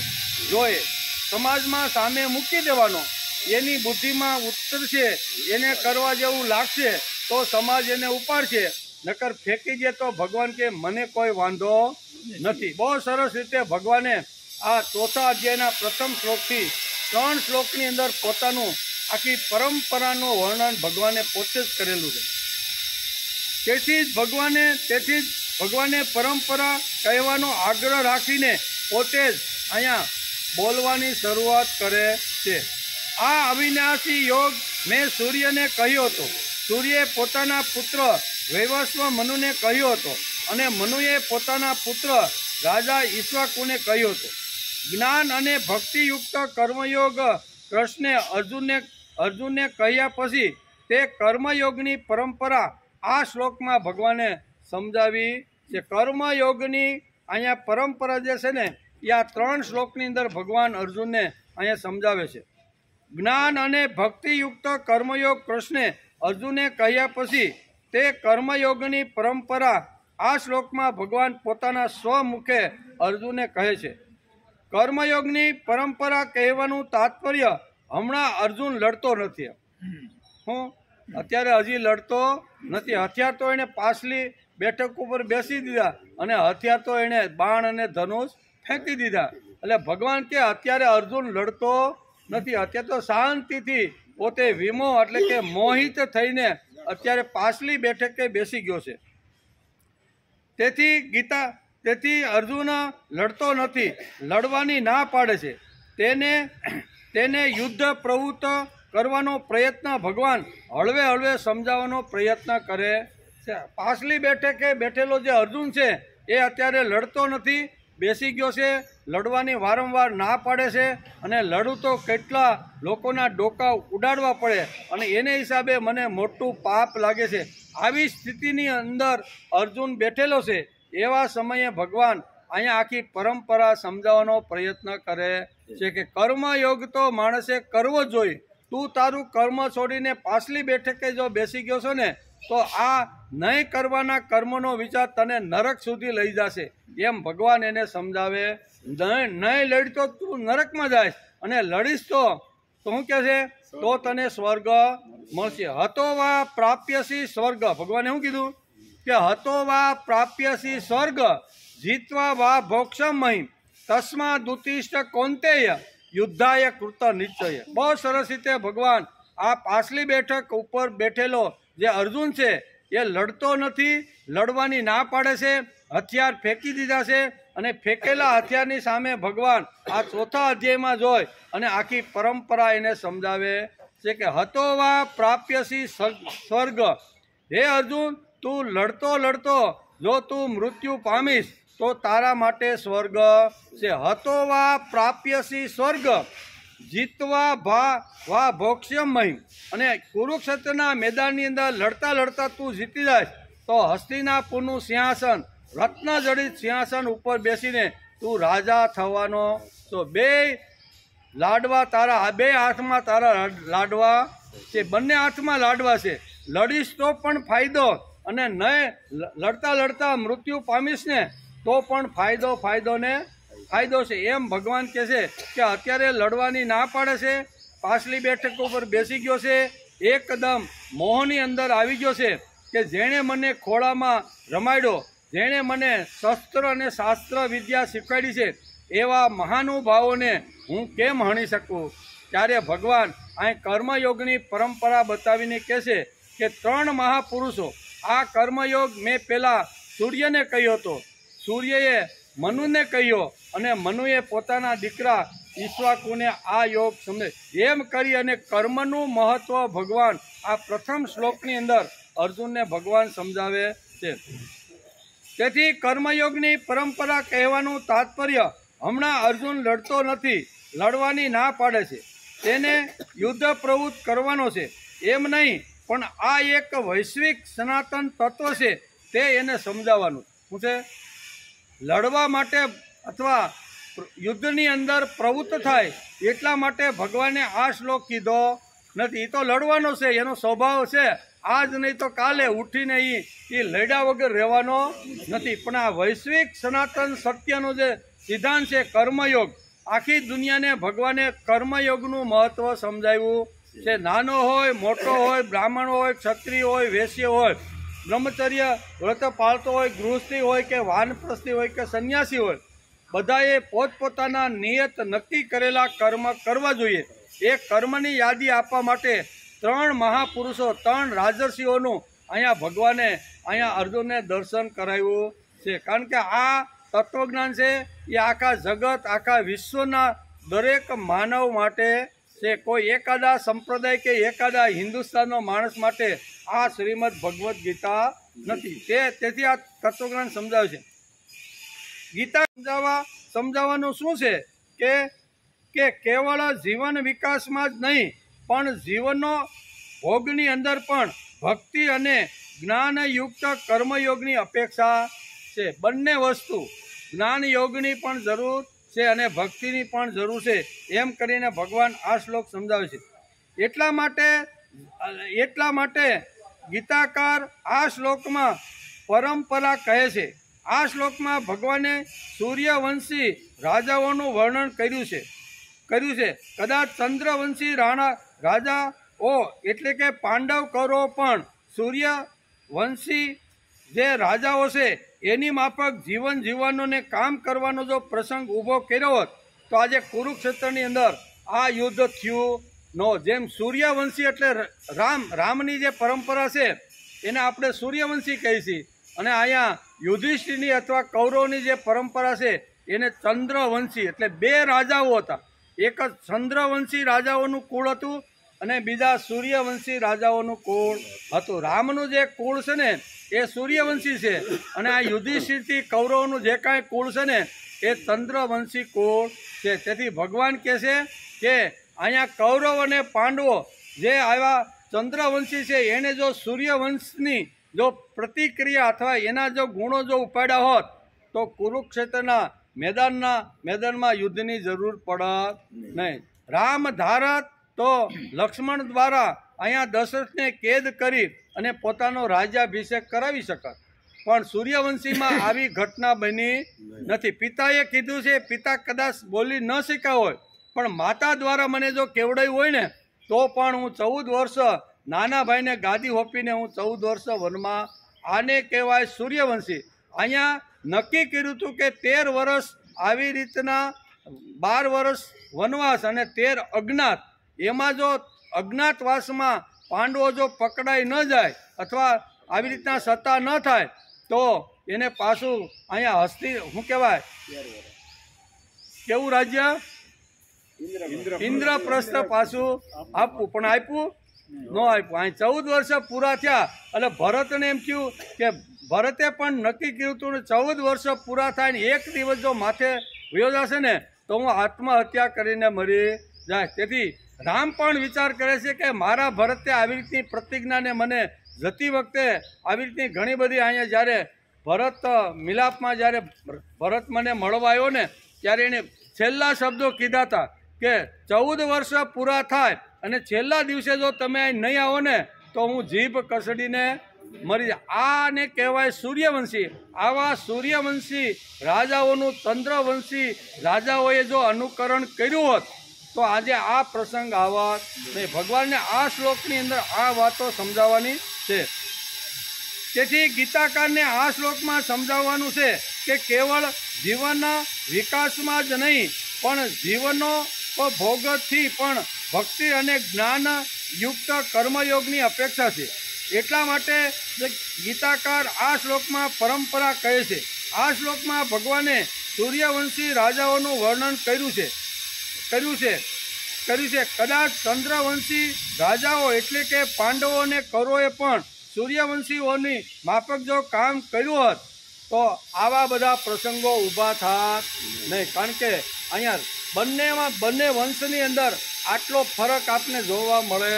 જોઈએ. સમાજમાં સામે મૂકી દેવાનો. એની બુદ્ધિમાં ઉતરશે, એને કરવા જેવું લાગશે તો સમાજ એને ઉપાડશે, નકર ફેંકી દે તો ભગવાન કે મને કોઈ વાંધો નથી. બહુ સરસ રીતે ભગવાને આ ચોથા અધ્યાયના પ્રથમ શ્લોકથી 3 શ્લોકની અંદર પોતાનું આખી પરંપરાનું વર્ણન ભગવાને પોતે જ કરેલું છે. તેથી જ ભગવાને પરંપરા કહેવાનો આગ્રહ રાખીને પોતે જ અહીંયા બોલવાની શરૂઆત કરે છે. આ અવિનાશી યોગ મેં સૂર્યને કહ્યો હતો. સૂર્યે પોતાના પુત્ર વૈવસ્વ મનુને કહ્યો હતો અને મનુએ પોતાના પુત્ર રાજા ઈક્ષ્વાકુને કહ્યો હતો. જ્ઞાન અને ભક્તિયુક્ત કર્મયોગ કૃષ્ણે અર્જુનને કહ્યા પછી તે કર્મયોગની પરંપરા આ શ્લોકમાં ભગવાને સમજાવી છે. કર્મયોગની અહીંયા પરંપરા જે છે ને એ આ 3 શ્લોકની અંદર ભગવાન અર્જુનને અહીંયા સમજાવે છે. જ્ઞાન અને ભક્તિયુક્ત કર્મયોગ કૃષ્ણે અર્જુને કહ્યા પછી તે કર્મયોગની પરંપરા આ શ્લોકમાં ભગવાન પોતાના સ્વમુખે અર્જુનને કહે છે. કર્મયોગની પરંપરા કહેવાનું તાત્પર્ય હમણાં અર્જુન લડતો નથી. હું અત્યારે હજી લડતો નથી. હથિયાર તો એણે પાછલી બેઠક ઉપર બેસી દીધા અને હથિયાર તો એણે બાણ અને ધનુષ ફેંકી દીધા. એટલે ભગવાન કે અત્યારે અર્જુન લડતો નથી. અત્યારે તો શાંતિથી પોતે વિમો એટલે કે મોહિત થઈને અત્યારે પાછલી બેઠકે બેસી ગયો છે. તેથી અર્જુન લડતો નથી, લડવાની ના પાડે છે. તેને યુદ્ધ પ્રવૃત્ત કરવાનો પ્રયત્ન ભગવાન હળવે હળવે સમજાવવાનો પ્રયત્ન કરે છે. પાછલી બેઠકે બેઠેલો જે અર્જુન છે એ અત્યારે લડતો નથી, બેસી ગયો છે. લડવાની વારંવાર ના પાડે છે અને લડું તો કેટલા લોકોના ડોકા ઉડાડવા પડે અને એને હિસાબે મને મોટું પાપ લાગે છે. આવી સ્થિતિની અંદર અર્જુન બેઠેલો છે. એવા સમયે ભગવાન અહીંયા આખી પરંપરા સમજાવવાનો પ્રયત્ન કરે છે કે કર્મયોગ તો માણસે કરવો જોઈએ. તું તારું કર્મ છોડીને પાછલી બેઠકે જો બેસી ગયો છો ને તો આ નહીં કરવાના કર્મનો વિચાર તને નરક સુધી લઈ જશે. એમ ભગવાન એને સમજાવે. નહીં લડતો તું નરકમાં જાય અને લડીશ તો શું કહે છે તો તને સ્વર્ગ મળશે. હતો વા પ્રાપ્યસી સ્વર્ગ. ભગવાને શું કીધું કે હતો વા પ્રાપ્યસી સ્વર્ગ જીત્વા વા ભોક્ષમ મહિમ તસ્મા દુતિષ્ઠ કૌંતેય યુદ્ધાય કૃત નિશ્ચય. બહુ સરસ રીતે ભગવાન આ પાછલી બેઠક ઉપર બેઠેલો જે અર્જુન છે એ લડતો નથી, લડવાની ના પાડે છે. હથિયાર ફેંકી દીધા છે અને ફેંકેલા હથિયારની સામે ભગવાન આ 4થા અધ્યાયમાં જોઈ અને આખી પરંપરા એને સમજાવે છે કે હતો વા પ્રાપ્યસી સ્વર્ગ. હે અર્જુન, તું લડતો જો તું મૃત્યુ પામીશ તો તારા માટે સ્વર્ગ છે. હતો વા પ્રાપ્યસી સ્વર્ગ જીતવા વા ભોક્ષ્યમ મહિમ. અને કુરુક્ષેત્રના મેદાનની અંદર લડતા તું જીતી જાય તો હસ્તિનાપુરનું સિંહાસન રત્નજડિત સિંહાસન ઉપર બેસીને તું રાજા થવાનો. તો બે હાથમાં તારા લાડવા છે, બંને હાથમાં લાડવા છે. લડીશ તો પણ ફાયદો અને નહીં લડતા મૃત્યુ પામીશ ને તો પણ ફાયદો છે. એમ ભગવાન કહે છે કે અત્યારે લડવાની ના પાડે છે. પાછલી બેઠક ઉપર બેસી ગયો છે. એકદમ મોહની અંદર આવી ગયો છે કે જેણે મને ખોળામાં રમાડ્યો, જેણે મને શસ્ત્ર અને શાસ્ત્ર વિદ્યા શીખવાડી છે એવા મહાનુભાવોને હું કેમ હણી શકું. ત્યારે ભગવાન અહીં કર્મયોગની પરંપરા બતાવીને કહે છે કે 3 મહાપુરુષો આ કર્મયોગ મેં પહેલાં સૂર્યને કહ્યો હતો, સૂર્યએ મનુને કહ્યો અને મનુએ પોતાના દીકરા ઈક્ષ્વાકુને આ યોગ સમજે. એમ કરી અને કર્મનું મહત્વ ભગવાન આ પ્રથમ શ્લોકની અંદર અર્જુનને ભગવાન સમજાવે છે. તેથી કર્મયોગની પરંપરા કહેવાનું તાત્પર્ય હમણાં અર્જુન લડતો નથી, લડવાની ના પાડે છે. તેને યુદ્ધ પ્રવૃત્ત કરવાનો છે એમ નહીં, પણ આ એક વૈશ્વિક સનાતન તત્વ છે તે એને સમજાવવાનું. શું છે? લડવા માટે અથવા યુદ્ધની અંદર પ્રવૃત્ત થાય એટલા માટે ભગવાને આ શ્લોક કીધો નથી. એ તો લડવાનો છે, એનો સ્વભાવ છે. આજ નહીં તો કાલે ઉઠીને એ લડ્યા વગર રહેવાનો નથી. પણ આ વૈશ્વિક સનાતન સત્યનો જે સિદ્ધાંત છે કર્મયોગ, આખી દુનિયાને ભગવાને કર્મયોગનું મહત્વ સમજાવ્યું છે. નાનો હોય, મોટો હોય, બ્રાહ્મણ હોય, ક્ષત્રિય હોય, વૈશ્ય હોય, બ્રહ્મચર્ય વ્રત પાળતો હોય, ગૃહસ્થી હોય કે વાનપ્રસ્થી હોય કે સંન્યાસી હોય, બધાએ પોતપોતાના નિયત નક્કી કરેલા કર્મ કરવા જોઈએ. એ કર્મની યાદી આપવા માટે 3 મહાપુરુષો, 3 રાજર્ષિઓનું અહીંયા ભગવાને અહીંયા અર્જુનને દર્શન કરાવ્યું છે. કારણ કે આ તત્વજ્ઞાન છે એ આખા જગત આખા વિશ્વના દરેક માનવ માટે છે. કોઈ એકાદા સંપ્રદાય કે એકાદા હિન્દુસ્તાનનો માણસ માટે આ શ્રીમદ ભગવદ્ ગીતા નથી. તેથી આ તત્વજ્ઞાન સમજાવે છે. ગીતા સમજાવવાનું શું છે કે કેવળ જીવન વિકાસમાં જ નહીં પણ જીવનનો ભોગની અંદર પણ ભક્તિ અને જ્ઞાનયુક્ત કર્મયોગની અપેક્ષા છે. બંને વસ્તુ જ્ઞાન યોગની પણ જરૂર છે અને ભક્તિની પણ જરૂર છે એમ કરીને ભગવાન આ શ્લોક સમજાવે છે. એટલા માટે ગીતાકાર આ શ્લોકમાં પરંપરા કહે છે. આ શ્લોકમાં ભગવાને સૂર્યવંશી રાજાઓનું વર્ણન કર્યું છે. કદાચ ચંદ્રવંશી રાજાઓ એટલે કે પાંડવ કૌરવો પણ સૂર્યવંશી જે રાજાઓ છે એની માફક જીવન જીવવાનો ને કામ કરવાનો જો પ્રસંગ ઊભો કર્યો હોત તો આજે કુરુક્ષેત્રની અંદર આ યુદ્ધ થયું ન. જેમ સૂર્યવંશી એટલે રામની જે પરંપરા છે એને આપણે સૂર્યવંશી કહીએ છીએ અને અહીંયા યુધિષ્ઠિરની અથવા કૌરવની જે પરંપરા છે એને ચંદ્રવંશી એટલે બે રાજાઓ હતા. એક જ ચંદ્રવંશી રાજાઓનું કુળ હતું અને બીજા સૂર્યવંશી રાજાઓનું કુળ હતું. રામનું જે કુળ છે ને એ સૂર્યવંશી છે અને આ યુધિષ્ઠિરથી કૌરવોનું જે કાંઈ કુળ છે ને એ ચંદ્રવંશી કુળ છે. તેથી ભગવાન કહે છે કે અહીંયા કૌરવ અને પાંડવો જે આવ્યા ચંદ્રવંશી છે એને જો સૂર્યવંશની જો પ્રતિક્રિયા અથવા એના જો ગુણો જો ઉપાડ્યા હોત તો કુરુક્ષેત્રના મેદાનમાં યુદ્ધની જરૂર પડત નહીં. રામ ધારત તો લક્ષ્મણ દ્વારા અહીંયા દશરથને કેદ કરી અને પોતાનો રાજ્યાભિષેક કરાવી શકત. પણ સૂર્યવંશીમાં આવી ઘટના બની નથી. પિતાએ કીધું છે, પિતા કદાચ બોલી ન શીખ્યા હોય પણ માતા દ્વારા મને જો કેવડાયું હોય ને તો પણ હું 14 વર્ષ નાના ભાઈને ગાદી હોપીને હું 14 વર્ષ વનમાં. આને કહેવાય સૂર્યવંશી. અહીંયા નક્કી કર્યું હતું કે 13 વર્ષ આવી રીતના 12 વર્ષ વનવાસ અને 13 અજ્ઞાત. એમાં જો અજ્ઞાતવાસમાં પાંડવો જો પકડાઈ ન જાય અથવા આવી રીતના સત્તા ન થાય તો એને પાછું અહીંયા હસ્તી શું કહેવાય કેવું રાજ્ય ઇન્દ્રપ્રસ્થ પાછું આપવું. પણ આપ્યું ન આપ્યું. અહીં 14 વર્ષ પૂરા થયા એટલે ભરતને એમ થયું કે ભરતે પણ નક્કી કર્યું હતું ને 14 વર્ષ પૂરા થાય ને એક દિવસ જો માથે વયો જશે ને તો હું આત્મહત્યા કરીને મરી જાય. તેથી રામ પણ વિચાર કરે છે કે મારા ભરતે આવી રીતની પ્રતિજ્ઞાને મને જતી વખતે આવી રીતની ઘણી બધી અહીંયા જ્યારે ભરત મિલાપમાં જ્યારે ભરત મને મળવા આવ્યો ને ત્યારે એને છેલ્લા શબ્દો કીધા હતા કે 14 વર્ષ પૂરા થાય અને છેલ્લા દિવસે જો તમે અહીં નહીં આવો ને તો હું જીભ કસડીને મરી જાય. આને કહેવાય સૂર્યવંશી. આવા સૂર્યવંશી રાજાઓનું ચંદ્રવંશી રાજાઓએ જો અનુકરણ કર્યું હોત તો આજે આ પ્રસંગ આવત નહીં. ભગવાનને આ શ્લોકની અંદર આ વાતો સમજાવવાની છે. તેથી ગીતાકારને આ શ્લોકમાં સમજાવવાનું છે કે કેવળ જીવનના વિકાસમાં જ નહીં પણ જીવનનો ભોગથી પણ ભક્તિ અને જ્ઞાનયુક્ત કર્મયોગની અપેક્ષા છે. એટલા માટે ગીતાકાર આ શ્લોકમાં પરંપરા કહે છે. આ શ્લોકમાં ભગવાને સૂર્યવંશી રાજાઓનું વર્ણન કર્યું છે. કદાચ ચંદ્રવંશી રાજાઓ એટલે કે પાંડવો અને કૌરવોએ પણ સૂર્યવંશીઓની માફક જો કામ કર્યું હોત તો આવા બધા પ્રસંગો ઊભા થાત નહીં. કારણ કે અહીંયા બંને વંશની અંદર આટલો ફરક આપને જોવા મળે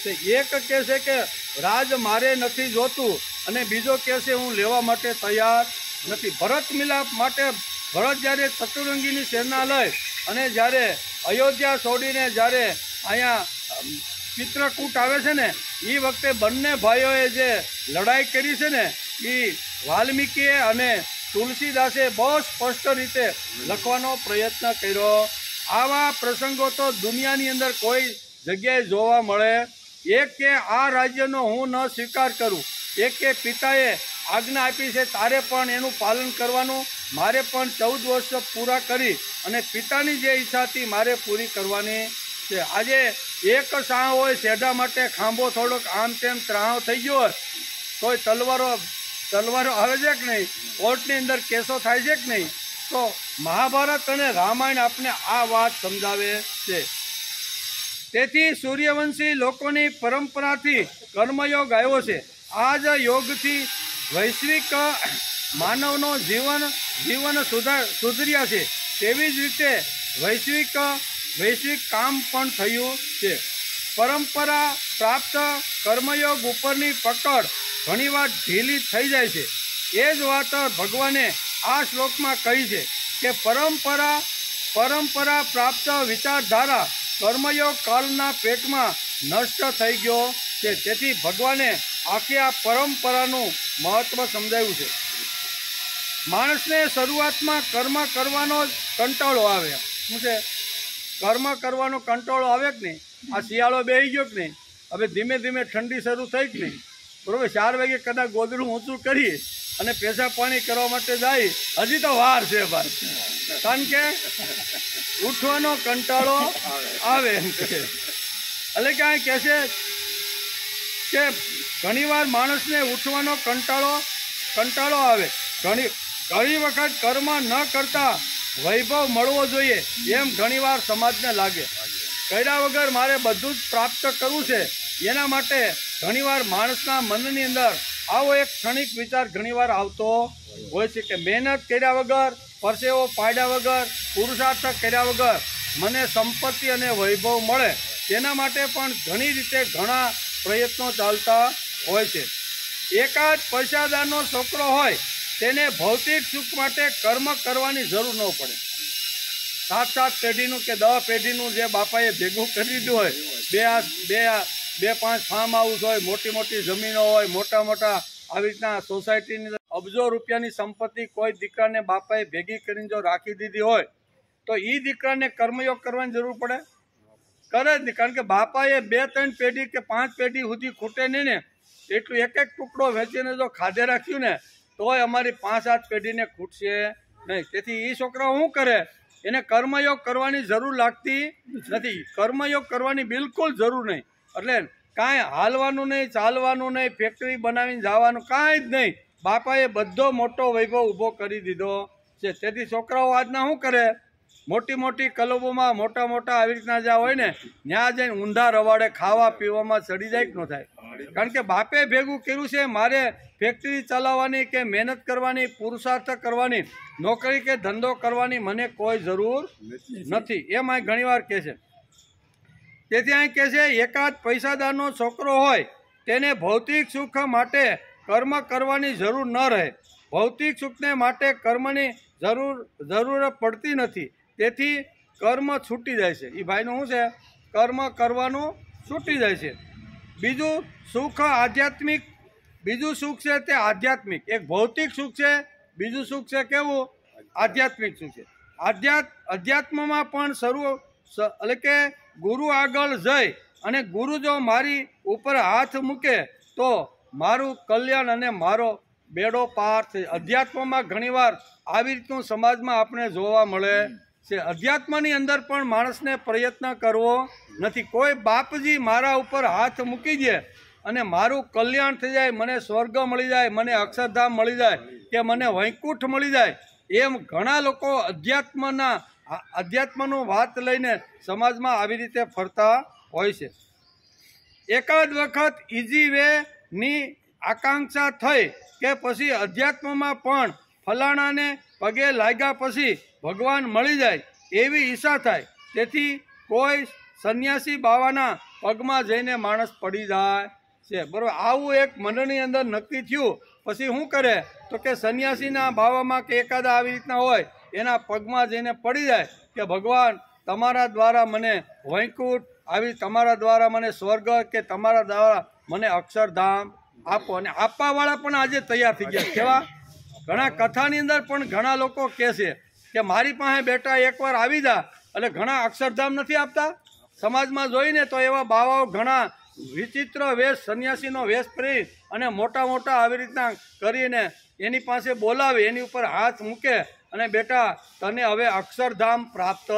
છે. એક કહે છે કે રાજ મારે નથી જોતું અને બીજો કહે છે હું લેવા માટે તૈયાર નથી. ભરત મિલાપ માટે ભરત જ્યારે ચતુરંગીની સેના લઈ અને જ્યારે અયોધ્યા છોડીને જ્યારે અહીંયા ચિત્રકૂટ આવે છે ને એ વખતે બંને ભાઈઓએ જે લડાઈ કરી છે ને એ વાલ્મીકીએ અને તુલસીદાસે બહુ સ્પષ્ટ રીતે લખવાનો પ્રયત્ન કર્યો. આવા પ્રસંગો તો દુનિયાની અંદર કોઈ જગ્યાએ જોવા મળે. એક કે આ રાજ્યનો હું ન સ્વીકાર કરું, એક કે પિતાએ આજ્ઞા આપી છે તારે પણ એનું પાલન કરવાનું, મારે પણ 14 વર્ષ પૂરા કરી અને પિતાની જે ઈચ્છા હતી મારે પૂરી કરવાની છે. આજે એક સાહ હોય શેઢા માટે ખાંભો થોડોક આમ તેમ ત્રાણો થઈ ગયો હોય તોય તલવારો તલવારો આવે છે કે નહીં, કોર્ટની અંદર કેસો થાય છે કે નહીં, તો મહાભારત અને રામાયણ આપને આ વાત સમજાવે છે. તેથી સૂર્યવંશી લોકોની પરંપરાથી કર્મયોગ આવ્યો છે. આ જ યોગથી વૈશ્વિક માનવનો જીવન સુધર્યા છે. તેવી જ રીતે વૈશ્વિક કામ પણ થયું છે. પરંપરા પ્રાપ્ત કર્મયોગ ઉપરની પકડ ઘણીવાર ઢીલી થઈ જાય છે. એ જ વાત ભગવાને આ શ્લોકમાં કહી છે કે પરંપરા પ્રાપ્ત વિચારધારા કર્મયોગ કાળના પેટમાં નષ્ટ થઈ ગયો છે. તેથી ભગવાને આખી આ પરંપરાનું મહત્વ સમજાવ્યું છે. માણસને શરૂઆતમાં કર્મ કરવાનો કંટાળો આવે. શું છે? કર્મ કરવાનો કંટાળો આવે કે નહીં? આ શિયાળો બેસી ગયો કે નહીં? હવે ધીમે ધીમે ઠંડી શરૂ થઈ કે નહીં? બરાબર, 4 વાગે કદાચ ગોદડું ઊંચું કરી અને પેશાબ પાણી કરવા માટે જાય, હજી તો વાર છે ભાઈ, કારણ કે ઉઠવાનો કંટાળો આવે એમ કે. એટલે ક્યાંય કહે છે કે ઘણીવાર માણસને ઉઠવાનો કંટાળો આવે. ઘણી વખત કર્મ ન કરતા વૈભવ મળવો જોઈએ એમ ઘણીવાર સમાજને લાગે. કર્યા વગર મારે બધું જ પ્રાપ્ત કરવું છે, એના માટે ઘણીવાર માણસના મનની અંદર આવો એક ક્ષણિક વિચાર ઘણીવાર આવતો હોય છે કે મહેનત કર્યા વગર, પરસેવો પાડ્યા વગર, પુરુષાર્થ કર્યા વગર મને સંપત્તિ અને વૈભવ મળે, તેના માટે પણ ઘણી રીતે ઘણા પ્રયત્નો ચાલતા હોય છે. એકાદ પૈસાદારનો છોકરો હોય તેને ભૌતિક સુખ માટે કર્મ કરવાની જરૂર ન પડે. 7 પેઢીનું કે 10 પેઢીનું જે બાપાએ ભેગું કરી દીધું હોય, બે 5 ફાર્મ હાઉસ હોય, મોટી મોટી જમીનો હોય, મોટા આવી રીતના સોસાયટીની અબજો રૂપિયાની સંપત્તિ કોઈ દીકરાને બાપાએ ભેગી કરીને જો રાખી દીધી હોય તો એ દીકરાને કર્મયોગ કરવાની જરૂર પડે? કરે જ નહીં, કારણ કે બાપાએ 2-3 પેઢી કે 5 પેઢી સુધી ખૂટે નહીં ને એટલું એક ટુકડો વેચીને જો ખાધે રાખ્યું ને તોય અમારી 5-8 પેઢીને ખૂટશે નહીં. તેથી એ છોકરાઓ શું કરે? એને કર્મયોગ કરવાની જરૂર લાગતી નથી. કર્મયોગ કરવાની બિલકુલ જરૂર નહીં. એટલે કાંઈ હાલવાનું નહીં, ચાલવાનું નહીં, ફેક્ટરી બનાવીને જવાનું કાંઈ જ નહીં. બાપાએ બધો મોટો વૈભવ ઊભો કરી દીધો છે. તેથી છોકરાઓ આજના શું કરે? મોટી ક્લબોમાં મોટા આવી રીતના જ્યાં હોય ને ત્યાં જઈને ઊંધા રવાડે ખાવા પીવામાં ચડી જાય કે ન થાય? કારણ કે બાપે ભેગું કર્યું છે. મારે ફેક્ટરી ચલાવવાની કે મહેનત કરવાની, પુરુષાર્થ કરવાની, નોકરી કે ધંધો કરવાની મને કોઈ જરૂર નથી, એમ અહીં ઘણીવાર કહે છે. તેથી અહીં કહે છે એકાદ પૈસાદારનો છોકરો હોય તેને ભૌતિક સુખ માટે કર્મ કરવાની જરૂર ન રહે. ભૌતિક સુખને માટે કર્મની જરૂર પડતી નથી. તેથી કર્મ છૂટી જાય છે. એ ભાઈનું શું છે? કર્મ કરવાનું છૂટી જાય છે. બીજું સુખ છે તે આધ્યાત્મિક. એક ભૌતિક સુખ છે, બીજું સુખ છે કેવું? આધ્યાત્મિક સુખ છે. અધ્યાત્મમાં પણ એટલે કે ગુરુ આગળ જઈ અને ગુરુ જો મારી ઉપર હાથ મૂકે તો મારું કલ્યાણ અને મારો બેડો પાર થઈ. અધ્યાત્મમાં ઘણીવાર આવી રીતનું સમાજમાં આપણે જોવા મળે છે. અધ્યાત્મની અંદર પણ માણસને પ્રયત્ન કરવો નથી. કોઈ બાપજી મારા ઉપર હાથ મૂકી દે અને મારું કલ્યાણ થઈ જાય, મને સ્વર્ગ મળી જાય, મને અક્ષરધામ મળી જાય કે મને વૈકુંઠ મળી જાય, એમ ઘણા લોકો અધ્યાત્મનું વાત લઈને સમાજમાં આવી રીતે ફરતા હોય છે. એકાદ વખત ઇઝી વેની આકાંક્ષા થઈ કે પછી અધ્યાત્મમાં પણ ફલાણાને પગે લાગ્યા પછી ભગવાન મળી જાય એવી ઈચ્છા થાય. તેથી કોઈ સંન્યાસી બાવાના પગમાં જઈને માણસ પડી જાય છે. બરાબર, આવું એક મનની અંદર નક્કી થયું પછી શું કરે તો કે સંન્યાસીના બાવામાં કે એકાદા આવી રીતના હોય એના પગમાં જઈને પડી જાય કે ભગવાન તમારા દ્વારા મને વૈકુંઠ, આવી તમારા દ્વારા મને સ્વર્ગ કે તમારા દ્વારા મને અક્ષરધામ આપો. અને આપવાવાળા પણ આજે તૈયાર થઈ ગયા. કેવા? ઘણા કથાની અંદર પણ ઘણા લોકો કહે છે કે મારી પાસે બેટા એકવાર આવી જા, એટલે ઘણા અક્ષરધામ નથી આપતા. સમાજમાં જોઈને તો એવા બાવાઓ ઘણા વિચિત્ર વેશ, સંન્યાસીનો વેશ પહેરી અને મોટા આવી રીતના કરીને એની પાસે બોલાવે, એની ઉપર હાથ મૂકે અને બેટા તને હવે અક્ષરધામ પ્રાપ્ત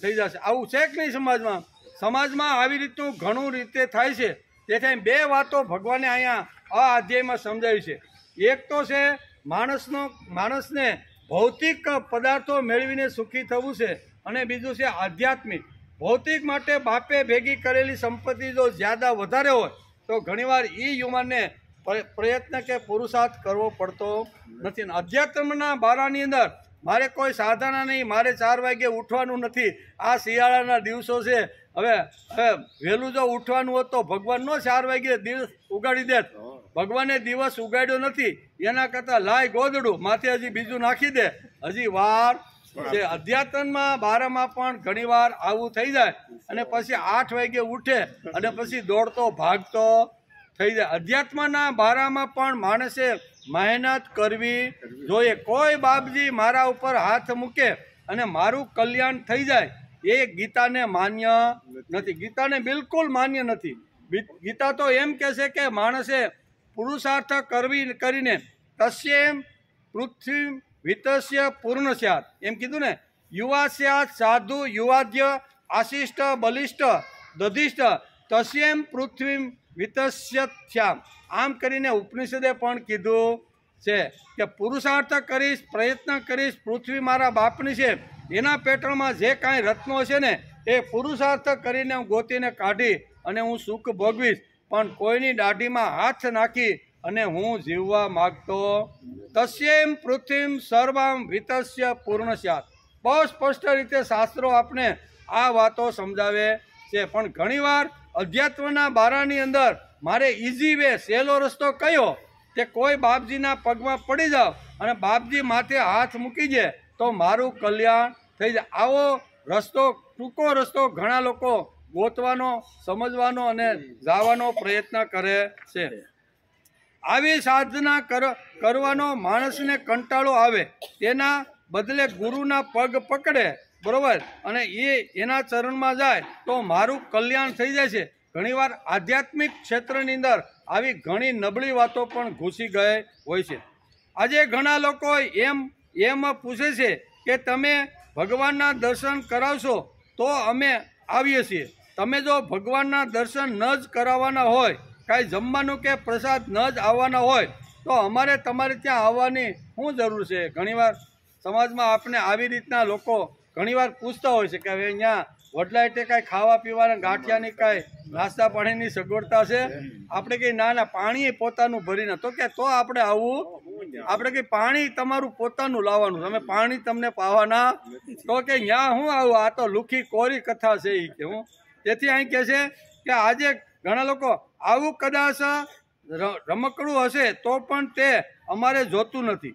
થઈ જશે. આવું છે કે નહીં સમાજમાં? સમાજમાં આવી રીતનું ઘણું રીતે થાય છે. તેથી 2 વાતો ભગવાને અહીંયા આ અધ્યાયમાં સમજાવી છે. એક તો છે માણસને ભૌતિક પદાર્થો મેળવીને સુખી થવું છે, અને બીજું છે આધ્યાત્મિક. ભૌતિક માટે બાપે ભેગી કરેલી સંપત્તિ જો જ્યાદા વધારે હોય તો ઘણીવાર એ યુવાનને પ્રયત્ન કે પુરુષાર્થ કરવો પડતો નથી. અધ્યાત્મના બારાની અંદર મારે કોઈ સાધના નહીં, મારે 4 વાગે ઉઠવાનું નથી. આ શિયાળાના દિવસો છે. હવે વહેલું જો ઉઠવાનું હોત તો ભગવાન નો 4 વાગે દિવસ ઉગાડી દેત. ભગવાને દિવસ ઉગાડ્યો નથી, એના કરતાં લાય ગોદડું માથે હજી બીજું નાખી દે, હજી વાર છે. અધ્યાત્મમાં બારામાં પણ ઘણીવાર આવું થઈ જાય, અને પછી 8 વાગે ઉઠે અને પછી દોડતો ભાગતો થઈ જાય. અધ્યાત્મના બારામાં પણ માણસે મહેનત કરવી જોઈએ. કોઈ બાપજી મારા ઉપર હાથ મૂકે અને મારું કલ્યાણ થઈ જાય એ ગીતાને માન્ય નથી. ગીતાને બિલકુલ માન્ય નથી. ગીતા તો એમ કહે છે કે માણસે પુરુષાર્થ કરીને તસ્યેમ પૃથ્વી વિતસ્ય પૂર્ણ સ્યાત, એમ કીધું ને. યુવા સ્યાત સાધુ યુવાધ્ય આશિષ્ટ બલિષ્ઠ દધિષ્ઠ તસ્યેમ પૃથ્વી વિતસ્યથ્યામ. આમ કરીને ઉપનિષદે પણ કીધું છે કે પુરુષાર્થ કરીશ, પ્રયત્ન કરીશ. પૃથ્વી મારા બાપની છે, એના પેટણમાં જે કાંઈ રત્નો છે ને એ પુરુષાર્થ કરીને હું ગોતીને કાઢી અને હું સુખ ભોગવીશ, પણ કોઈની દાઢીમાં હાથ નાખી અને હું જીવવા માગતો. તસ્યેમ પૃથ્વીમ સર્વામ વિતસ્ય પૂર્ણ સ્યાત. બહુ સ્પષ્ટ રીતે શાસ્ત્રો આપણે આ વાતો સમજાવે છે. પણ ઘણીવાર અધ્યાત્મના બારાની અંદર મારે ઇઝી વે, સહેલો રસ્તો કયો તે કોઈ બાપજીના પગમાં પડી જાઓ અને બાપજી માથે હાથ મૂકી દે તો મારું કલ્યાણ થઈ જાય. આવો રસ્તો, ટૂંકો રસ્તો ઘણા લોકો ગોતવાનો, સમજવાનો અને જવાનો પ્રયત્ન કરે છે. આવી સાધના કરવાનો માણસને કંટાળો આવે, તેના બદલે ગુરુના પગ પકડે, બરોબર, અને એના ચરણમાં જાય તો મારું કલ્યાણ થઈ જાય છે. ઘણીવાર આધ્યાત્મિક ક્ષેત્રની અંદર આવી ઘણી નબળી વાતો પણ ઘૂસી ગઈ હોય છે. આજે ઘણા લોકો એમ પૂછે છે કે તમે ભગવાનના દર્શન કરાવશો તો અમે આવીએ છીએ. તમે જો ભગવાનના દર્શન ન જ કરાવવાના હોય, કાંઈ જમવાનું કે પ્રસાદ ન જ આવવાના હોય તો અમારે તમારે ત્યાં આવવાની શું જરૂર છે? ઘણીવાર સમાજમાં આપણે આવી રીતના લોકો ઘણીવાર પૂછતા હોય છે કે હવે અહીંયા વડલા એટલે કાંઈ ખાવા પીવાના ગાંઠિયાની કાંઈ નાસ્તા પાણીની સગવડતા છે? આપણે કંઈ ના પાણી પોતાનું ભરીને, તો કે તો આપણે આવું, આપણે કંઈ પાણી તમારું પોતાનું લાવવાનું, તમે પાણી તમને પાવાના, તો કે ત્યાં હું આવું, આ તો લુખી કોરી કથા છે એ કે હું. તેથી અહીં કહે છે કે આજે ઘણા લોકો આવું કદાચ રમકડું હશે તો પણ તે અમારે જોતું નથી.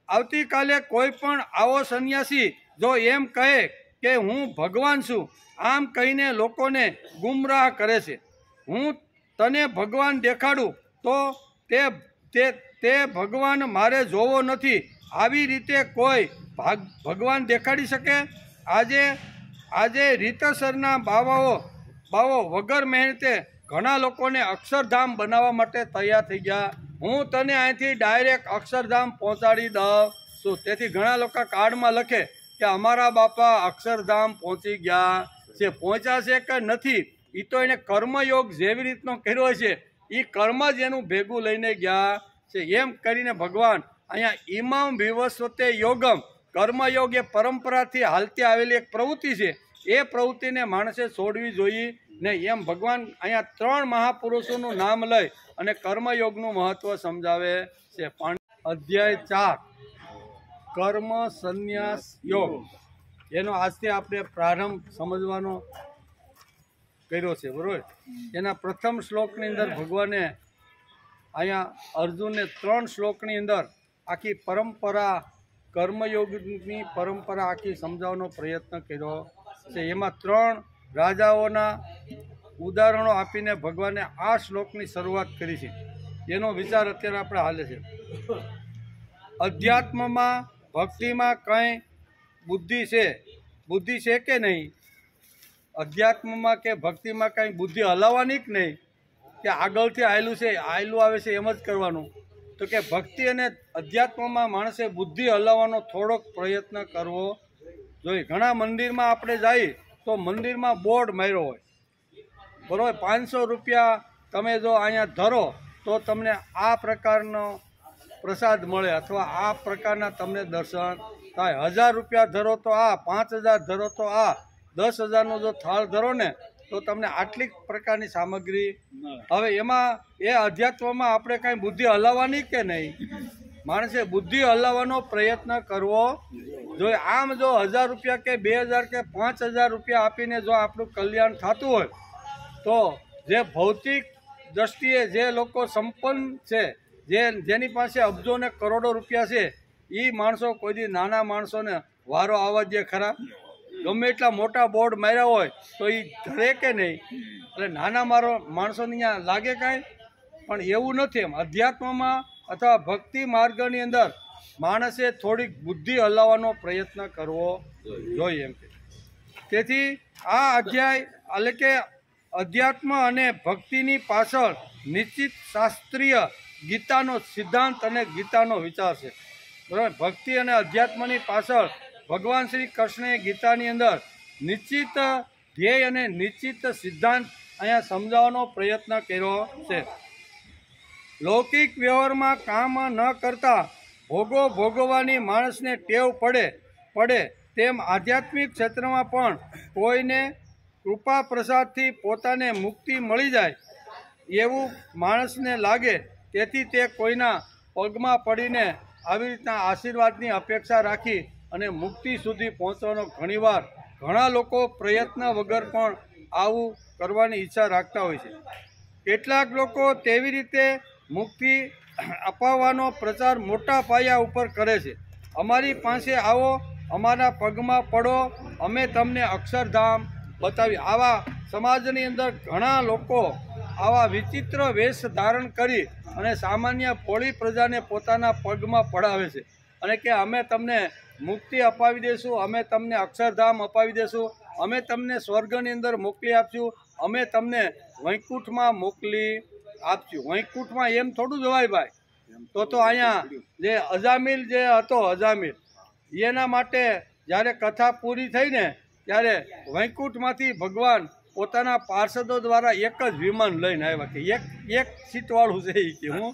આવતીકાલે કોઈ પણ આવો સંન્યાસી જો એમ કહે કે હું ભગવાન છું, આમ કહીને લોકોને ગુમરાહ કરે છે. હું તને ભગવાન દેખાડું તો તે ભગવાન મારે જોવો નથી, આવી રીતે કોઈ ભગવાન દેખાડી શકે? આજે રીતસરના બાવો વગર મહેનતે ઘણા લોકોને અક્ષરધામ બનાવવા માટે તૈયાર થઈ ગયા. હું તને અહીંથી ડાયરેક્ટ અક્ષરધામ પહોંચાડી દઉં છું. તેથી ઘણા લોકો કાર્ડમાં લખે કે અમારા બાપા અક્ષરધામ પહોંચી ગયા છે. પહોંચ્યા છે કે નથી એ તો એને કર્મયોગ જેવી રીતનો કર્યો છે, એ કર્મ જ એનું ભેગું લઈને ગયા છે. એમ કરીને ભગવાન અહીંયા ઇમામ વિવસ્વતે યોગમ, કર્મયોગ એ પરંપરાથી હાલતી આવેલી એક પ્રવૃત્તિ છે. એ પ્રવૃત્તિને માણસે છોડવી જોઈએ ને. એમ ભગવાન અહીંયા 3 મહાપુરુષોનું નામ લઈ અને કર્મયોગનું મહત્વ સમજાવે છે. અધ્યાય 4 કર્મ સંન્યાસ યોગ, એનો આજથી આપણે પ્રારંભ સમજવાનો કર્યો છે, બરોબર. એના પ્રથમ શ્લોકની અંદર ભગવાને અહીંયા અર્જુનને 3 શ્લોકની અંદર આખી પરંપરા, કર્મયોગની પરંપરા આખી સમજાવવાનો પ્રયત્ન કર્યો છે. એમાં 3 રાજાઓના ઉદાહરણો આપીને ભગવાને આ શ્લોકની શરૂઆત કરી છે. એનો વિચાર અત્યારે આપણે હાલે છે. અધ્યાત્મમાં, ભક્તિમાં કંઈ બુદ્ધિ છે કે નહીં? અધ્યાત્મમાં કે ભક્તિમાં કંઈ બુદ્ધિ હલાવવાની કે નહીં? કે આગળથી આયેલું છે, આયેલું આવે છે એમ જ કરવાનું? તો કે ભક્તિ અને અધ્યાત્મમાં માણસે બુદ્ધિ હલાવવાનો થોડોક પ્રયત્ન કરવો જોઈએ. ઘણા મંદિરમાં આપણે જઈએ તો મંદિરમાં બોર્ડ માર્યો હોય, બરાબર, 500 રૂપિયા તમે જો અહીંયા ધરો તો તમને આ પ્રકારનો પ્રસાદ મળે અથવા આ પ્રકારના તમને દર્શન થાય. 1000 રૂપિયા ધરો તો આ, 5000 ધરો તો આ, 10,000નો જો થાળ ધરો ને તો તમને આટલી પ્રકારની સામગ્રી. હવે એમાં એ અધ્યાત્મમાં આપણે કાંઈ બુદ્ધિ હલાવવાની કે નહીં? માણસે બુદ્ધિ હલાવવાનો પ્રયત્ન કરવો જોઈએ. આમ જો 1000 રૂપિયા કે 2000 કે 5000 રૂપિયા આપીને જો આપણું કલ્યાણ થતું હોય તો જે ભૌતિક દ્રષ્ટિએ જે લોકો સંપન્ન છે, જેની પાસે અબજો ને કરોડો રૂપિયા છે, એ માણસો કોઈ દી નાના માણસોને વારો આવવા દે ખરા? ગમે એટલા મોટા બોર્ડ માર્યા હોય તો એ ધરે કે નહીં? એટલે નાના માણસોને અહીંયા લાગે કાંઈ? પણ એવું નથી. એમ અધ્યાત્મમાં અથવા ભક્તિ માર્ગની અંદર માણસે થોડીક બુદ્ધિ હલાવવાનો પ્રયત્ન કરવો જોઈએ એમ. તેથી આ અધ્યાય એટલે કે અધ્યાત્મ અને ભક્તિની પાછળ નિશ્ચિત શાસ્ત્રીય ગીતાનો સિદ્ધાંત અને ગીતાનો વિચાર છે. બરાબર? ભક્તિ અને અધ્યાત્મની પાછળ ભગવાન શ્રી કૃષ્ણએ ગીતાની અંદર નિશ્ચિત ધ્યેય અને નિશ્ચિત સિદ્ધાંત અહીંયા સમજાવવાનો પ્રયત્ન કર્યો છે. લૌકિક વ્યવહારમાં કામ ન કરતા ભોગો ભોગવવાની માણસને ટેવ પડે તેમ આધ્યાત્મિક ક્ષેત્રમાં પણ કોઈને કૃપા પ્રસાદથી પોતાને મુક્તિ મળી જાય એવું માણસને લાગે. તેથી તે કોઈના પગમાં પડીને આવી રીતના આશીર્વાદની અપેક્ષા રાખી અને મુક્તિ સુધી પહોંચવાનો ઘણા લોકો પ્રયત્ન વગર પણ આવું કરવાની ઈચ્છા રાખતા હોય છે. કેટલાક લોકો તેવી રીતે મુક્તિ અપાવવાનો પ્રચાર મોટા પાયા ઉપર કરે છે. અમારી પાસે આવો, અમારા પગમાં પડો, અમે તમને અક્ષરધામ બતાવી. આવા સમાજની અંદર ઘણા લોકો આવા વિચિત્ર વેશ ધારણ કરી અને સામાન્ય ભોળી પ્રજાને પોતાના પગમાં પડાવે છે અને કે અમે તમને મુક્તિ અપાવી દઈશું, અમે તમને અક્ષરધામ અપાવી દઈશું, અમે તમને સ્વર્ગની અંદર મોકલી આપશું, અમે તમને વૈકુંઠમાં મોકલી આપશું. વૈકુંઠમાં એમ થોડું જવાય ભાઈ. તો અહીંયા જે અજામિલ જે હતો, અજામિલ એના માટે જ્યારે કથા પૂરી થઈ ને ત્યારે વૈકુંઠમાંથી ભગવાન પોતાના પાર્ષદો દ્વારા એક જ વિમાન લઈને આવ્યા કે એક સીટવાળું છે. એ કે હું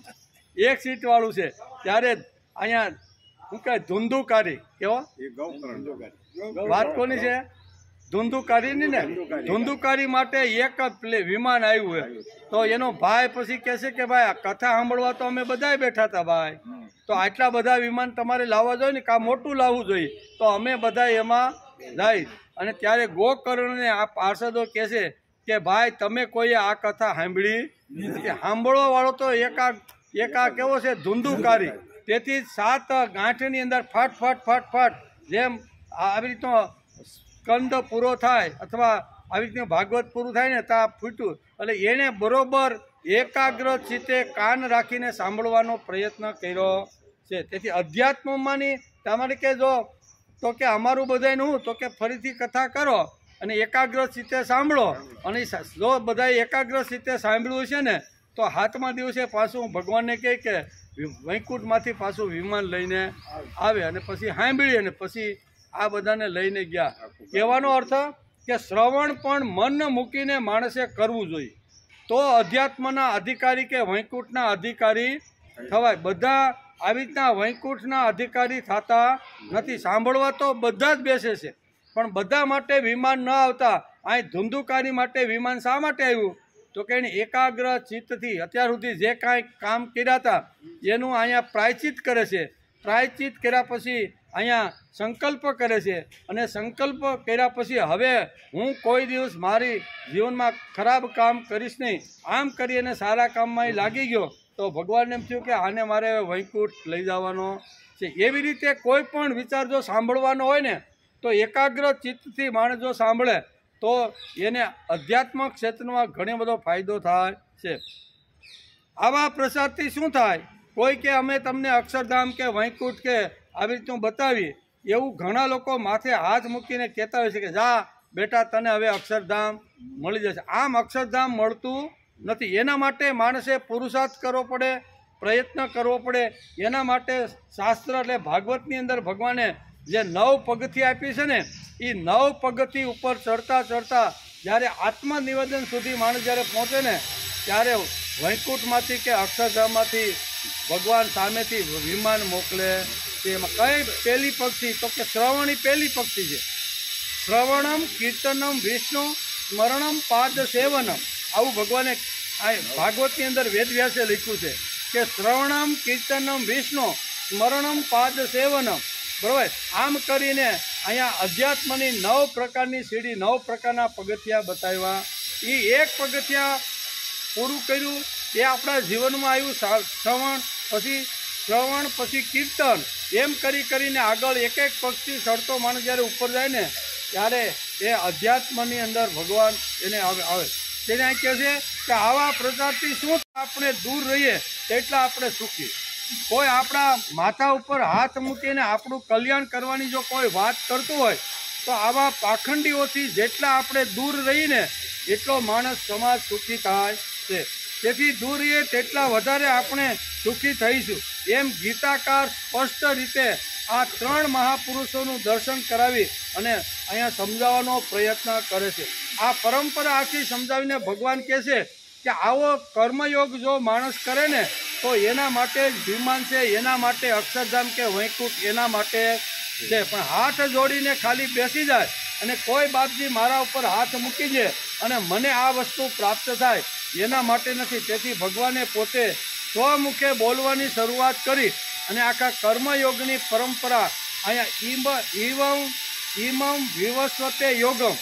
એક સીટવાળું છે. ત્યારે અહીંયા શું કહે ધુંધુકારી, કેવો વાત કોની છે? ધુંધુકારીની ને. ધુંધુકારી માટે એક વિમાન આવ્યું હોય તો એનો ભાઈ પછી કહેશે કે ભાઈ આ કથા સાંભળવા તો અમે બધાય બેઠા હતા ભાઈ, તો આટલા બધા વિમાન તમારે લાવવા જોઈએ ને, કાં મોટું લાવવું જોઈએ. તો અમે બધા એમાં જાય. અને ત્યારે ગોકર્ણને આ પાર્ષદો કહેશે કે ભાઈ તમે કોઈએ આ કથા સાંભળી નથી. સાંભળવા વાળો તો એકા કેવો છે? ધુંધુકારી. તેથી 7 ગાંઠની અંદર ફાટ ફાટ ફાટ ફાટ જેમ આવી રીતનો સ્કંદ પૂરો થાય અથવા આવી રીતનું ભાગવત પૂરું થાય ને ત્યાં ફૂટ્યું. એટલે એણે બરોબર એકાગ્ર ચિત્તે કાન રાખીને સાંભળવાનો પ્રયત્ન કર્યો છે. તેથી અધ્યાત્મમાંની તમારે કે જો તો કે અમારું બધાનું હું તો કે ફરીથી કથા કરો અને એકાગ્ર ચિત્તે સાંભળો. અને જો બધાએ એકાગ્ર ચિત્તે સાંભળ્યું છે ને તો 7મા દિવસે પાછું ભગવાનને કહે કે વૈકુંઠમાંથી પાછું વિમાન લઈને આવે અને પછી સાંભળી અને પછી આ બધાને લઈને ગયા. કહેવાનો અર્થ કે શ્રવણ પણ મન મૂકીને માણસે કરવું જોઈએ તો અધ્યાત્મના અધિકારી કે વૈકુંઠના અધિકારી થવાય. બધા આવી રીતના વૈકુંઠના અધિકારી થતા નથી. સાંભળવા તો બધા જ બેસે છે પણ બધા માટે વિમાન ન આવતા અહીં ધુંધુકારી માટે વિમાન શા માટે આવ્યું? તો કે એને એકાગ્ર ચિત્તથી અત્યાર સુધી જે કાંઈ કામ કર્યા હતા એનું અહીંયા પ્રાયચિત કરે છે. પ્રાયચિત કર્યા પછી અહીંયા સંકલ્પ કરે છે અને સંકલ્પ કર્યા પછી હવે હું કોઈ દિવસ મારી જીવનમાં ખરાબ કામ કરીશ નહીં, આમ કરી અને સારા કામમાં એ લાગી ગયો તો ભગવાનને એમ થયું કે આને મારે વૈકુંઠ લઈ જવાનો છે. એવી રીતે કોઈ પણ વિચાર જો સાંભળવાનો હોય ને તો એકાગ્ર ચિત્તથી માણસ જો સાંભળે તો એને અધ્યાત્મ ક્ષેત્રમાં ઘણો બધો ફાયદો થાય છે. આવા પ્રસાદથી શું થાય? કોઈ કે અમે તમને અક્ષરધામ કે વૈકુંઠ કે આવી રીતનું બતાવીએ એવું ઘણા લોકો માથે હાથ મૂકીને કહેતા હોય છે કે જા બેટા તને હવે અક્ષરધામ મળી જશે. આમ અક્ષરધામ મળતું નથી. એના માટે માણસે પુરુષાર્થ કરવો પડે, પ્રયત્ન કરવો પડે. એના માટે શાસ્ત્ર એટલે ભાગવતની અંદર ભગવાને જે 9 પગથિયાં આપી છે ને એ 9 પગથી ઉપર ચડતા ચડતા જ્યારે આત્મનિવેદન સુધી માણસ જ્યારે પહોંચે ને ત્યારે વૈકુંઠમાંથી કે અક્ષરધામમાંથી ભગવાન સામેથી વિમાન મોકલે છે. એમાં કઈ પહેલી પક્ષી તો કે શ્રવણી પહેલી પક્ષી છે. શ્રવણમ કીર્તનમ વિષ્ણુ સ્મરણમ પાદ સેવનમ, આવું ભગવાને ભાગવતની અંદર વેદવ્યાસે લખ્યું છે કે શ્રવણમ કીર્તનમ વિષ્ણુ સ્મરણમ પાદ સેવનમ. બરાબર, આમ કરીને અહીંયા અધ્યાત્મની 9 પ્રકારની સીડી, 9 પ્રકારના પગથિયા બતાવ્યા. એ એક પગથિયા પૂરું કર્યું એ આપણા જીવનમાં આવ્યું શ્રવણ, પછી કીર્તન, એમ કરીને આગળ એક એક પક્ષી ચડતો માણસ જ્યારે ઉપર જાય ને ત્યારે એ અધ્યાત્મની અંદર ભગવાન એને આવે. તેને કહે છે કે આવા પ્રકારથી શું આપણે દૂર રહીએ તેટલા આપણે સુખી. કોઈ આપણા માથા ઉપર હાથ મૂકીને આપણું કલ્યાણ કરવાની જો કોઈ વાત કરતું હોય તો આવા પાખંડીઓથી જેટલા આપણે દૂર રહીને એટલો માણસ સમાજ સુખી થાય છે. તેથી દૂર રહીએ તેટલા વધારે આપણે સુખી થઈશું. એમ ગીતાકાર સ્પષ્ટ રીતે આ 3 મહાપુરુષોનું દર્શન કરાવી અને અહીંયા સમજાવવાનો પ્રયત્ન કરે છે. આ પરંપરા આખી સમજાવીને ભગવાન કહે છે કે આવો કર્મયોગ જો માણસ કરે ને તો એના માટે જ વિમાન છે, એના માટે અક્ષરધામ કે વૈકુંઠ એના માટે છે. પણ હાથ જોડીને ખાલી બેસી જાય અને કોઈ બાપજી મારા ઉપર હાથ મૂકી દે અને મને આ વસ્તુ પ્રાપ્ત થાય, એના માટે નથી. તેથી ભગવાને પોતે સ્વમુખે બોલવાની શરૂઆત કરી અને આખા કર્મયોગની પરંપરા અહીંયા ઈમમ વિવસ્વતે યોગમ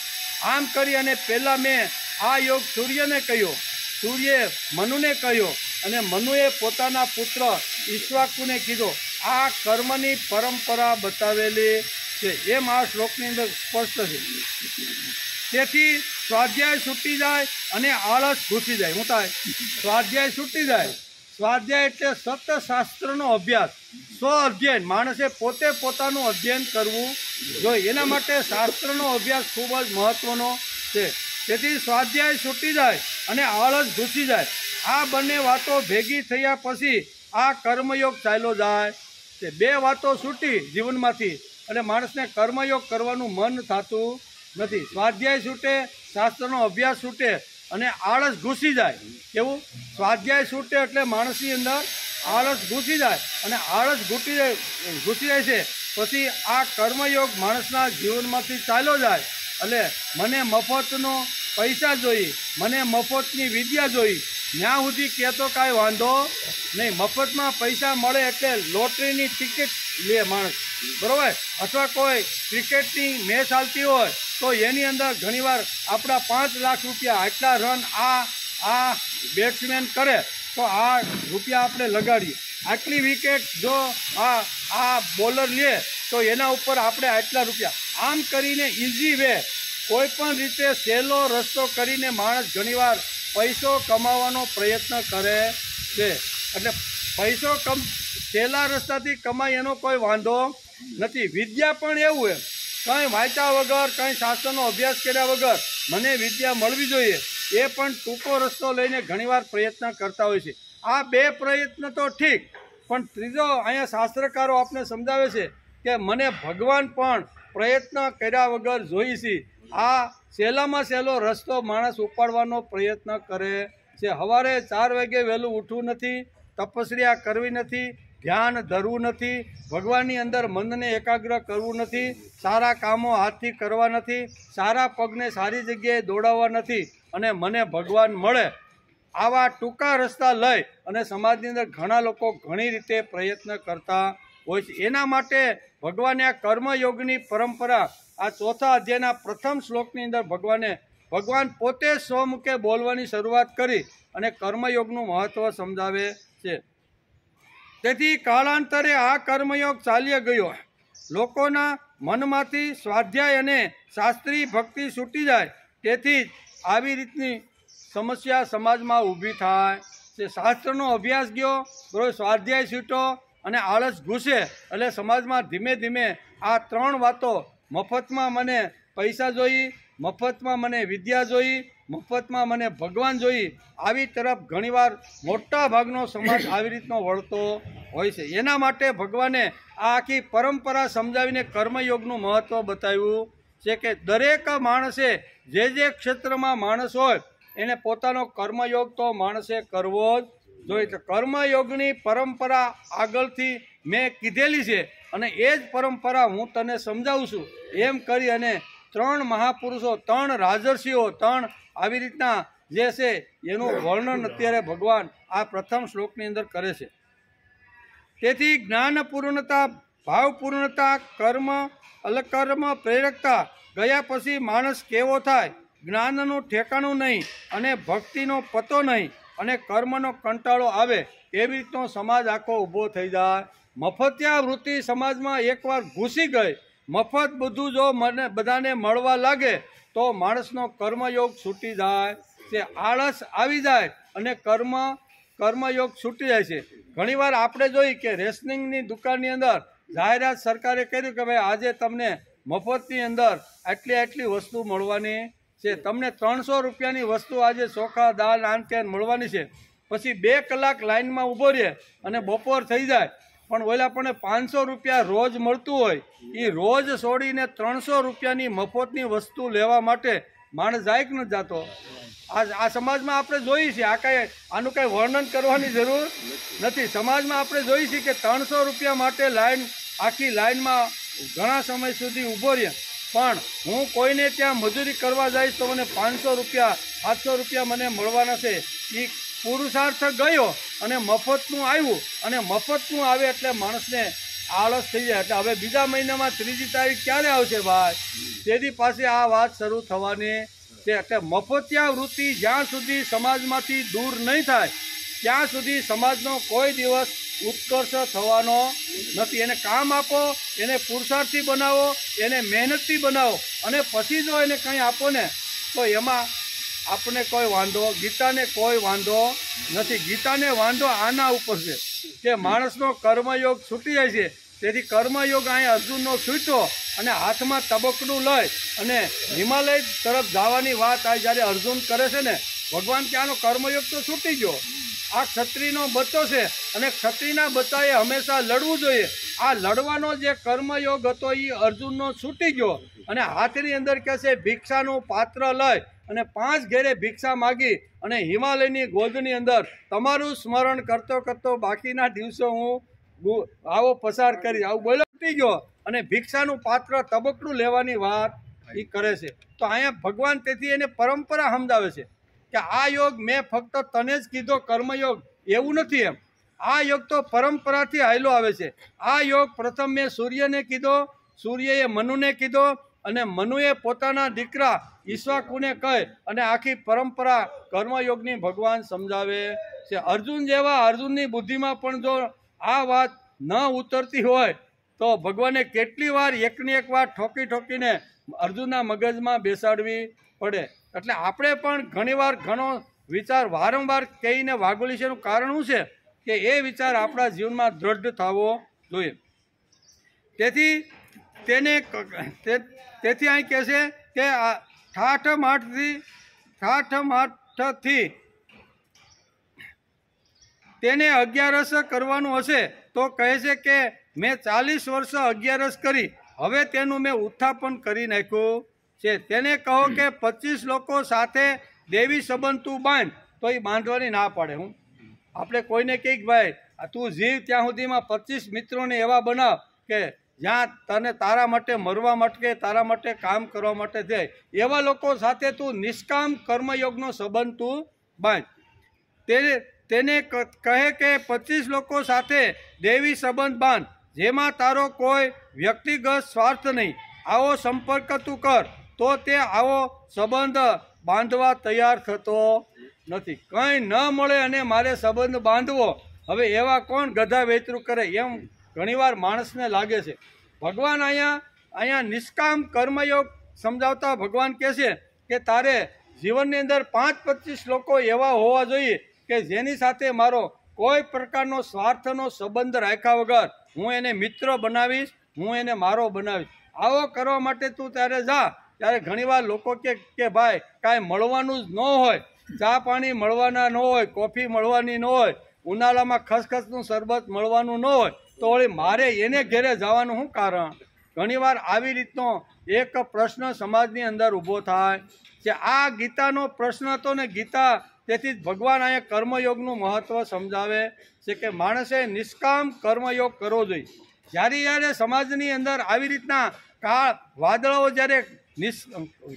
આમ કરી અને પહેલાં મેં આ યોગ સૂર્યને કહ્યો, સૂર્યે મનુને કહ્યો અને મનુએ પોતાના પુત્ર ઈક્ષ્વાકુને કીધો. આ કર્મની પરંપરા બતાવેલી છે. એમ આ શ્લોકની અંદર સ્પષ્ટ છે. તેથી સ્વાધ્યાય છૂટી જાય અને આળસ ઘૂસી જાય. શું થાય? સ્વાધ્યાય છૂટી જાય. સ્વાધ્યાય એટલે સતશાસ્ત્રનો અભ્યાસ, સ્વ અધ્યયન. માણસે પોતે પોતાનું અધ્યયન કરવું જોઈએ. એના માટે શાસ્ત્રનો અભ્યાસ ખૂબ જ મહત્ત્વનો છે. તેથી સ્વાધ્યાય છૂટી જાય અને આળસ ઘૂસી જાય. આ બંને વાતો ભેગી થયા પછી આ કર્મયોગ ચાલ્યો જાય છે. 2 વાતો છૂટી જીવનમાંથી અને માણસને કર્મયોગ કરવાનું મન થતું નથી. સ્વાધ્યાય છૂટે, શાસ્ત્રનો અભ્યાસ છૂટે અને આળસ ઘૂસી જાય. કેવું? સ્વાધ્યાય છૂટે એટલે માણસની અંદર આળસ ઘૂસી જાય અને આળસ ઘૂસી જાય છે. પછી આ કર્મયોગ માણસના જીવનમાંથી ચાલ્યો જાય. એટલે મને મફતનો પૈસા જોઈ, મને મફતની વિદ્યા જોઈ, ત્યાં સુધી કહેતો કાંઈ વાંધો નહીં. મફતમાં પૈસા મળે એટલે લોટરીની ટિકિટ લે માણસ, બરાબર? અથવા કોઈ ક્રિકેટની મેચ ચાલતી હોય તો એની અંદર ઘણીવાર આપણા 5 લાખ રૂપિયા આટલા રન આ બેટ્સમેન કરે તો આ રૂપિયા આપણે લગાડીએ. આટલી વિકેટ જો આ બોલર લે તો એના ઉપર આપણે આટલા રૂપિયા. આમ કરીને ઇઝી વે, કોઈ પણ રીતે સહેલો રસ્તો કરીને માણસ ઘણીવાર પૈસો કમાવાનો પ્રયત્ન કરે છે. એટલે પૈસો સહેલા રસ્તાથી કમાય એનો કોઈ વાંધો નથી. વિદ્યા પણ એવું કંઈ વાંચ્યા વગર, કંઈ શાસ્ત્રનો અભ્યાસ કર્યા વગર મને વિદ્યા મળવી જોઈએ એ પણ ટૂંકો રસ્તો લઈને ઘણીવાર પ્રયત્ન કરતા હોય છે. આ 2 પ્રયત્ન તો ઠીક, પણ ત્રીજો અહીંયા શાસ્ત્રકારો આપને સમજાવે છે કે મને ભગવાન પણ પ્રયત્ન કર્યા વગર જોઈ છે. આ સહેલામાં સહેલો રસ્તો માણસ ઉપાડવાનો પ્રયત્ન કરે છે. સવારે 4 વાગે વહેલું ઉઠવું નથી, તપસ્યા કરવી નથી, ધ્યાન ધરવું નથી, ભગવાનની અંદર મનને એકાગ્ર કરવું નથી, સારા કામો હાથથી કરવા નથી, સારા પગને સારી જગ્યાએ દોડાવવા નથી અને મને ભગવાન મળે. આવા ટૂંકા રસ્તા લઈ અને સમાજની અંદર ઘણા લોકો ઘણી રીતે પ્રયત્ન કરતા હોય છે. એના માટે ભગવાને આ કર્મયોગની પરંપરા આ 4થા અધ્યાયના પ્રથમ શ્લોકની અંદર ભગવાન પોતે સ્વમુખે બોલવાની શરૂઆત કરી અને કર્મયોગનું મહત્ત્વ સમજાવે છે. તેથી કાળાંતરે આ કર્મયોગ ચાલ્યો ગયો. લોકોના મનમાંથી સ્વાધ્યાય અને શાસ્ત્રીય ભક્તિ છૂટી જાય. તેથી આવી રીતની સમસ્યા સમાજમાં ઊભી થાય છે. શાસ્ત્રનો અભ્યાસ ગયો, બરોબર, સ્વાધ્યાય છૂટો અને આળસ ઘૂસે એટલે સમાજમાં ધીમે ધીમે આ 3 વાતો, મફતમાં મને પૈસા જોઈ, મફતમાં મને વિદ્યા જોઈ, મફતમાં મને ભગવાન જોઈ, આવી તરફ ઘણીવાર મોટા ભાગનો સમાજ આવી રીતનો વળતો હોય છે. એના માટે ભગવાને આ આખી પરંપરા સમજાવીને કર્મયોગનું મહત્ત્વ બતાવ્યું છે કે દરેક માણસે જે ક્ષેત્રમાં માણસ હોય એને પોતાનો કર્મયોગ તો માણસે કરવો જ જોઈએ. તો કર્મયોગની પરંપરા આગળથી મેં કીધેલી છે અને એ જ પરંપરા હું તને સમજાવું છું. એમ કરી અને 3 મહાપુરુષો, 3 રાજર્ષિઓ, 3 આવી રીતના જે છે એનું વર્ણન અત્યારે ભગવાન આ પ્રથમ શ્લોકની અંદર કરે છે. તેથી જ્ઞાનપૂર્ણતા, ભાવપૂર્ણતા, કર્મ અલકર્મ પ્રેરકતા ગયા પછી માણસ કેવો થાય? જ્ઞાનનું ઠેકાણું નહીં અને ભક્તિનો પતો નહીં અને કર્મનો કંટાળો આવે એવી રીતનો સમાજ આખો ઊભો થઈ જાય. મફતિયા વૃત્તિ સમાજમાં એકવાર ઘૂસી ગઈ, મફત બધું જો બધાને મળવા લાગે તો માણસનો કર્મયોગ છૂટી જાય છે, આળસ આવી જાય અને કર્મયોગ છૂટી જાય છે. ઘણીવાર આપણે જોઈ કે રેશનિંગની દુકાનની અંદર જાહેરાત સરકારે કર્યું કે ભાઈ આજે તમને મફતની અંદર આટલી વસ્તુ મળવાની છે, તમને 300 રૂપિયાની વસ્તુ આજે ચોખા, દાળ, આન તેન મળવાની છે. પછી 2 કલાક લાઇનમાં ઊભો રહે અને બપોર થઈ જાય પણ ઓલા પણ 500 રૂપિયા રોજ મળતું હોય, એ રોજ છોડીને 300 રૂપિયાની મફતની વસ્તુ લેવા માટે માણસ જાય કે નથી જાતો? આ સમાજમાં આપણે જોઈએ છીએ. આનું કાંઈ વર્ણન કરવાની જરૂર નથી. સમાજમાં આપણે જોઈએ છીએ કે 300 રૂપિયા માટે આખી લાઇનમાં ઘણા સમય સુધી ઊભો રહે, પણ હું કોઈને ત્યાં મજૂરી કરવા જઈશ તો મને 500 રૂપિયા, 700 રૂપિયા મને મળવાના છે. એ પુરુષાર્થ ગયો અને મફતનું આવ્યું, અને મફતનું આવે એટલે માણસને આળસ થઈ જાય. એટલે હવે બીજા મહિનામાં 3જી તારીખ ક્યારે આવશે ભાઈ? તેની પાસે આ વાત શરૂ થવાની છે. એટલે મફતિયા વૃત્તિ જ્યાં સુધી સમાજમાંથી દૂર નહીં થાય ત્યાં સુધી સમાજનો કોઈ દિવસ ઉત્કર્ષ થવાનો નથી. એને કામ આપો, એને પુરુષાર્થી બનાવો, એને મહેનતથી બનાવો અને પછી જો એને કંઈ આપો ને તો એમાં આપણને કોઈ વાંધો, ગીતાને કોઈ વાંધો નથી. ગીતાને વાંધો આના ઉપર છે કે માણસનો કર્મયોગ છૂટી જાય છે. તેથી કર્મયોગ અહીંયા અર્જુનનો છૂટ્યો અને હાથમાં તબકડું લઈ અને હિમાલય તરફ જવાની વાત આ જ્યારે અર્જુન કરે છે ને, ભગવાન કે આનો કર્મયોગ તો છૂટી ગયો. આ ક્ષત્રિયનો બચ્ચો છે અને ક્ષત્રિયના બચ્ચાએ હંમેશા લડવું જોઈએ. આ લડવાનો જે કર્મયોગ હતો એ અર્જુનનો છૂટી ગયો અને હાથની અંદર કહે છે ભિક્ષાનું પાત્ર લઈ અને 5 ઘેરે ભિક્ષા માગી અને હિમાલયની ગોદની અંદર તમારું સ્મરણ કરતો કરતો બાકીના દિવસો હું આવો પસાર કરી, આવું બોલો છૂટી ગયો અને ભિક્ષાનું પાત્ર તબકડું લેવાની વાત એ કરે છે. તો અહીંયા ભગવાન તેથી એને પરંપરા સમજાવે છે કે આ યોગ મેં ફક્ત તને જ કીધો કર્મયોગ એવું નથી. એમ આ યોગ તો પરંપરાથી હાલ્યો આવે છે. આ યોગ પ્રથમ મેં સૂર્યને કીધો, સૂર્યએ મનુને કીધો અને મનુએ પોતાના દીકરા ઈશ્વાકુને કહે અને આખી પરંપરા કર્મયોગની ભગવાન સમજાવે છે. અર્જુનની બુદ્ધિમાં પણ જો આ વાત ન ઉતરતી હોય તો ભગવાને કેટલી વાર એકની એક વાર ઠોકીને અર્જુનના મગજમાં બેસાડવી પડે. એટલે આપણે પણ ઘણીવાર ઘણો વિચાર વારંવાર કહીને વાગોલી છે. એનું કારણ શું છે કે એ વિચાર આપણા જીવનમાં દ્રઢ થવો જોઈએ. તેથી અહીં કહે છે કે ઠાઠ તેને 11 કરવાનું હશે તો કહે છે કે મેં 40 વર્ષ 11 કરી, હવે તેનું મેં ઉત્થાપન કરી નાખ્યું છે. તેને કહો કે 25 લોકો સાથે દેવી સંબંધ તું બાંધ, તો એ બાંધવાની ના પાડે. આપણે કોઈને કહીએ કે ભાઈ તું જીવ ત્યાં સુધીમાં 25 મિત્રોને એવા બનાવ કે જ્યાં તને તારા માટે મરવા માટે, તારા માટે કામ કરવા માટે જાય, એવા લોકો સાથે તું નિષ્કામ કર્મયોગનો સંબંધ તું બાંધ. તેને કહે કે 25 લોકો સાથે દેવી સંબંધ બાંધ જેમાં તારો કોઈ વ્યક્તિગત સ્વાર્થ નહીં. આવો સંપર્ક તું કર તો તે આવો સંબંધ બાંધવા તૈયાર થતો નથી. કંઈ ન મળે અને મારે સંબંધ બાંધવો, હવે એવા કોણ ગધા વેતરું કરે એમ ઘણીવાર માણસને લાગે છે. ભગવાન અહીંયા નિષ્કામ કર્મયોગ સમજાવતા ભગવાન કહે છે કે તારે જીવનની અંદર 5-25 લોકો એવા હોવા જોઈએ કે જેની સાથે મારો કોઈ પ્રકારનો સ્વાર્થનો સંબંધ રાખ્યા વગર હું એને મિત્ર બનાવીશ, હું એને મારો બનાવીશ. આવો કરવા માટે તું ત્યારે જા. ત્યારે ઘણીવાર લોકો કે ભાઈ કાંઈ મળવાનું જ ન હોય, ચા પાણી મળવાના ન હોય, કોફી મળવાની ન હોય, ઉનાળામાં ખસખસનું શરબત મળવાનું ન હોય, તો વળી મારે એને ઘેરે જવાનું શું કારણ? ઘણીવાર આવી રીતનો એક પ્રશ્ન સમાજની અંદર ઊભો થાય કે આ ગીતાનો પ્રશ્ન હતો ને ગીતા તેથી જ ભગવાન અહીંયા કર્મયોગનું મહત્ત્વ સમજાવે છે કે માણસે નિષ્કામ કર્મયોગ કરવો જોઈએ. જ્યારે સમાજની અંદર આવી રીતના કાળ વાદળો જ્યારે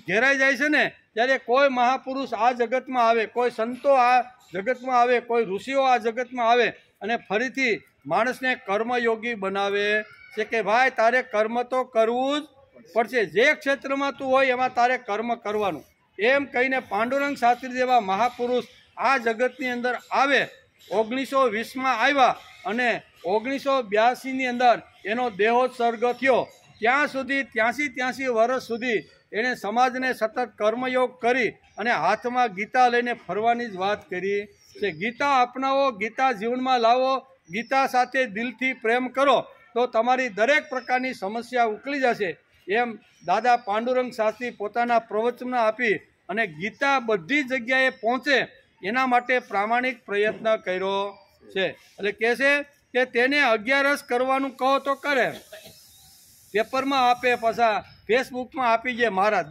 ઘેરાઈ જાય છે ને ત્યારે કોઈ મહાપુરુષ આ જગતમાં આવે, કોઈ સંતો આ જગતમાં આવે, કોઈ ઋષિઓ આ જગતમાં આવે અને ફરીથી માણસને કર્મયોગી બનાવે છે કે ભાઈ તારે કર્મ તો કરવું જ પડશે, જે ક્ષેત્રમાં તું હોય એમાં તારે કર્મ કરવાનું એમ કહીને પાંડુરંગ શાસ્ત્રી જેવા મહાપુરુષ આ જગતની અંદર આવે. 1920માં આવ્યા અને 1982ની અંદર એનો દેહોત્સર્ગ થયો. ત્યાં સુધી 83 વર્ષ સુધી એણે સમાજને સતત કર્મયોગ કરી અને હાથમાં ગીતા લઈને ફરવાની જ વાત કરી છે. ગીતા અપનાવો, ગીતા જીવનમાં લાવો, ગીતા સાથે દિલથી પ્રેમ કરો તો તમારી દરેક પ્રકારની સમસ્યા ઉકલી જશે એમ દાદા પાંડુરંગ શાસ્ત્રી પોતાના પ્રવચન આપી અને ગીતા બધી જગ્યાએ પહોંચે એના માટે પ્રામાણિક પ્રયત્ન કર્યો છે. એટલે કહે છે કે તેને 11 કરવાનું કહો તો કરે, પેપરમાં આપે, પાછા ફેસબુકમાં આપી જાય મહારાજ,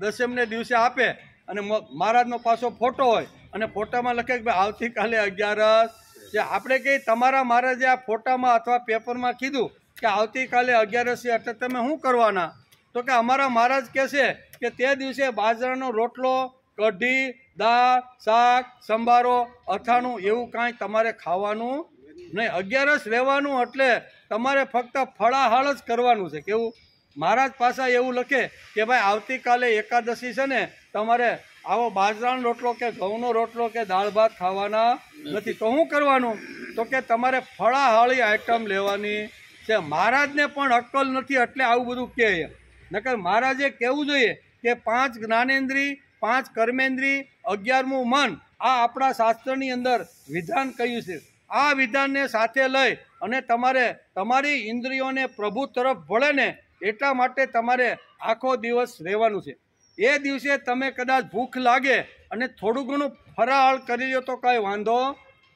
દસમને દિવસે આપે અને મહારાજનો પાછો ફોટો હોય અને ફોટામાં લખે કે ભાઈ આવતીકાલે 11 છે. આપણે કહીએ તમારા મહારાજે આ ફોટામાં અથવા પેપરમાં કીધું કે આવતીકાલે 11 છે એટલે તમે શું કરવાના? તો કે અમારા મહારાજ કહેશે કે તે દિવસે બાજરાનો રોટલો, કઢી, દાળ, શાક, સંભારો, અથાણું એવું કાંઈ તમારે ખાવાનું નહીં. 11 રહેવાનું એટલે તમારે ફક્ત ફળાહાળ જ કરવાનું છે. કેવું? મહારાજ પાછા એવું લખે કે ભાઈ આવતીકાલે એકાદશી છે ને તમારે આવો બાજરાનો રોટલો કે ઘઉંનો રોટલો કે દાળ ભાત ખાવાના નથી. તો શું કરવાનું? તો કે તમારે ફળાહાળી આઈટમ લેવાની છે. મહારાજને પણ અક્કલ નથી એટલે આવું બધું કહે. નકર મહારાજે કહેવું જોઈએ કે 5 જ્ઞાનેન્દ્રિય, 5 કર્મેન્દ્રિય, 11મું મન, આ આપણા શાસ્ત્રની અંદર વિધાન કહ્યું છે. આ વિધાનને સાથે લઈ અને તમારે તમારી ઇન્દ્રિયોને પ્રભુ તરફ વળે ને એટલા માટે તમારે આખો દિવસ રહેવાનું છે. એ દિવસે તમે કદાચ ભૂખ લાગે અને થોડું ઘણું ફરાળ કરી લો તો કાંઈ વાંધો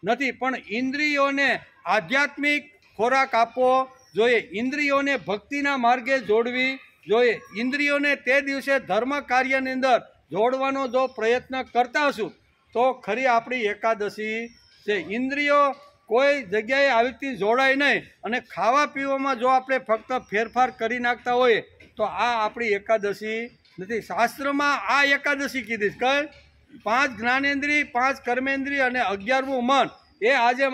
નથી, પણ ઇન્દ્રિયોને આધ્યાત્મિક ખોરાક આપવો જોઈએ, ઇન્દ્રિયોને ભક્તિના માર્ગે જોડવી જોઈએ. ઇન્દ્રિયોને તે દિવસે ધર્મ કાર્યની અંદર જોડવાનો જો પ્રયત્ન કરતા હશું તો ખરી આપણી એકાદશી છે. ઇન્દ્રિયો કોઈ જગ્યાએ આવી રીતે જોડાય નહીં અને ખાવા પીવામાં જો આપણે ફક્ત ફેરફાર કરી નાખતા હોઈએ તો આ આપણી એકાદશી નથી. શાસ્ત્રમાં આ એકાદશી કીધી છે કે 5 જ્ઞાનેન્દ્રિય, 5 કર્મેન્દ્રિય અને 11મું મન, એ આજે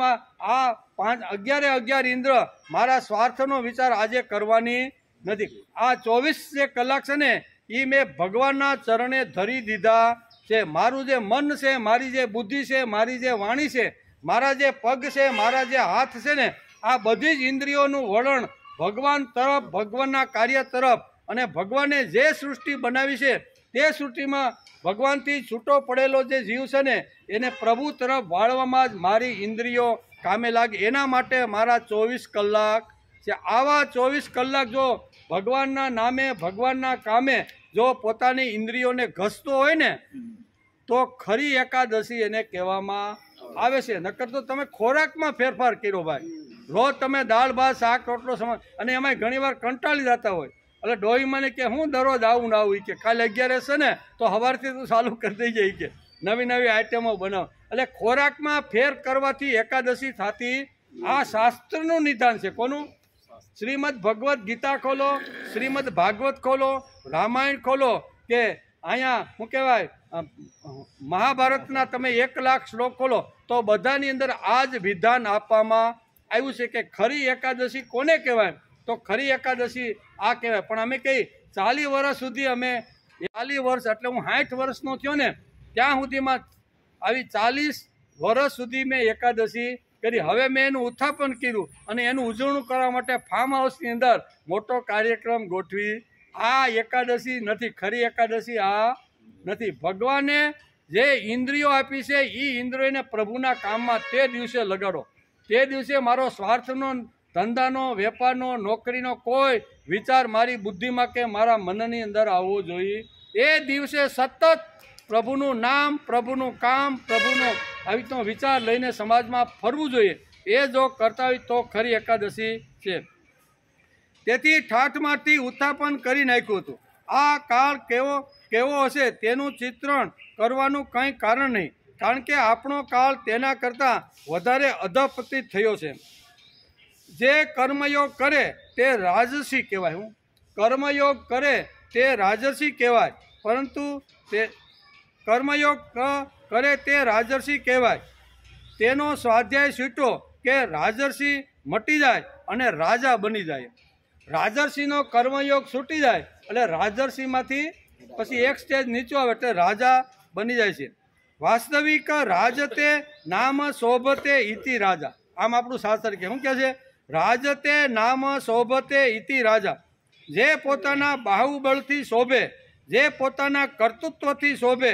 આ 11 ઇન્દ્ર મારા સ્વાર્થનો વિચાર આજે કરવાની નથી. આ 24 જે કલાક છે ને એ મેં ભગવાનના ચરણે ધરી દીધા છે. મારું જે મન છે, મારી જે બુદ્ધિ છે, મારી જે વાણી છે, મારા જે પગ છે, મારા જે હાથ છે ને, આ બધી જ ઇન્દ્રિયોનું વલણ ભગવાન તરફ, ભગવાનના કાર્ય તરફ અને ભગવાને જે સૃષ્ટિ બનાવી છે તે સૃષ્ટિમાં ભગવાનથી છૂટો પડેલો જે જીવ છે ને એને પ્રભુ તરફ વાળવામાં જ મારી ઇન્દ્રિયો કામે લાગે. એના માટે મારા 24 કલાક છે. આવા 24 કલાક જો ભગવાનના નામે, ભગવાનના કામે જો પોતાની ઇન્દ્રિયોને ઘસતો હોય ને તો ખરી એકાદશી એને કહેવામાં આવે છે. નકર તો તમે ખોરાકમાં ફેરફાર કર્યો ભાઈ, રોજ તમે દાળ ભાત શાક રોટલો અને એમાંય ઘણીવાર કંટાળી જતા હોય એટલે ડોહી મને કે હું દરરોજ આવું ને આવું, કે કાલે 11 છે ને તો સવારથી તું ચાલુ કરી દઈ જાય, કે નવી નવી આઈટમો બનાવ. એટલે ખોરાકમાં ફેર કરવાથી એકાદશી થતી આ શાસ્ત્રનું નિદાન છે. કોનું? શ્રીમદ ભગવદ્ ગીતા ખોલો, શ્રીમદ ભાગવત ખોલો, રામાયણ ખોલો, કે અહીંયા શું કહેવાય મહાભારતના તમે 1 લાખ શ્લોક ખોલો તો બધાની અંદર આ જ વિધાન આપવામાં આવ્યું છે કે ખરી એકાદશી કોને કહેવાય? તો ખરી એકાદશી આ કહેવાય. પણ અમે કહી 40 વર્ષ સુધી અમે 40 વર્ષ એટલે હું 60 વર્ષનો થયો ને ત્યાં સુધીમાં આવી 40 વર્ષ સુધી મેં એકાદશી કરી. હવે મેં એનું ઉત્થાપન કર્યું અને એનું ઉજવણું કરવા માટે ફાર્મ હાઉસની અંદર મોટો કાર્યક્રમ ગોઠવી. આ એકાદશી નથી, ખરી એકાદશી આ નથી. ભગવાને જે ઇન્દ્રિયો આપી છે એ ઇન્દ્રિયોને પ્રભુના કામમાં તે દિવસે લગાડો. તે દિવસે મારો સ્વાર્થનો, ધંધાનો, વેપારનો, નોકરીનો કોઈ વિચાર મારી બુદ્ધિમાં કે મારા મનની અંદર આવવો જોઈએ. એ દિવસે સતત પ્રભુનું નામ, પ્રભુનું કામ, પ્રભુનો આવી રીતનો વિચાર લઈને સમાજમાં ફરવું જોઈએ. એ જો કરતા હોય તો ખરી એકાદશી છે. તેથી ઠાઠમાંથી ઉત્થાપન કરી નાખ્યું હતું. આ કાળ કેવો હશે તેનું ચિત્રણ કરવાનું કંઈ કારણ નહીં, કારણ કે આપણો કાળ તેના કરતાં વધારે અધપતિત થયો છે. જે કર્મયોગ કરે તે રાજસી કહેવાય. હું કર્મયોગ કરે તે રાજસી કહેવાય, પરંતુ તે કર્મયોગ કરે તે રાજસી કહેવાય. તેનો સ્વાધ્યાય છૂટો કે રાજર્ષિ મટી જાય અને રાજા બની જાય. રાજર્ષિનો કર્મયોગ છૂટી જાય એટલે રાજર્ષિમાંથી પછી એક સ્ટેજ નીચો આવે એટલે રાજા બની જાય છે. વાસ્તવિક રાજતે નામ શોભતે ઇતિ રાજા. આમ આપણું શાસ્ત્ર કે શું કહે છે? રાજતે નામ શોભતે ઇતિ રાજા. જે પોતાના બાહુબળથી શોભે, જે પોતાના કર્તૃત્વથી શોભે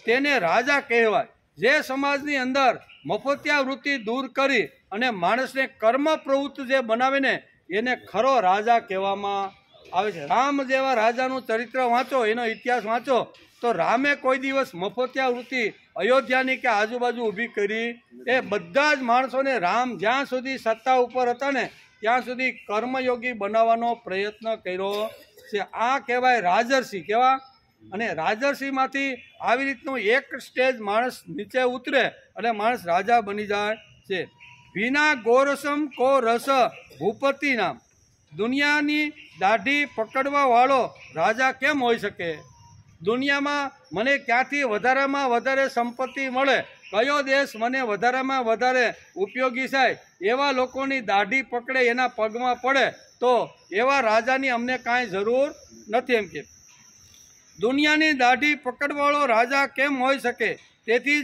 તેને રાજા કહેવાય. જે સમાજની અંદર મફતિયા વૃત્તિ દૂર કરી અને માણસને કર્મ પ્રવૃત્તિ જે બનાવે ને એને ખરો રાજા કહેવામાં આવે છે. રામ જેવા રાજાનું ચરિત્ર વાંચો, એનો ઇતિહાસ વાંચો તો રામે કોઈ દિવસ મફતિયા વૃત્તિ અયોધ્યાની કે આજુબાજુ ઊભી કરી એ બધા જ માણસોને રામ જ્યાં સુધી સત્તા ઉપર હતા ને ત્યાં સુધી કર્મયોગી બનાવવાનો પ્રયત્ન કર્યો છે. આ કહેવાય રાજર્ષિ. કેવા? અને રાજર્ષિમાંથી આવી રીતનું એક સ્ટેજ માણસ નીચે ઉતરે અને માણસ રાજા બની જાય છે. વિના ગોરસમ કો રસ ભૂપતિ નામ. દુનિયાની દાઢી પકડવા વાળો રાજા કેમ હોઈ શકે? દુનિયામાં મને ક્યાંથી વધારેમાં વધારે સંપત્તિ મળે, કયો દેશ મને વધારેમાં વધારે ઉપયોગી થાય, એવા લોકોની દાઢી પકડે, એના પગમાં પડે તો એવા રાજાની અમને કાંઈ જરૂર નથી. એમ કે દુનિયાની દાઢી પકડવાળો રાજા કેમ હોઈ શકે? તેથી જ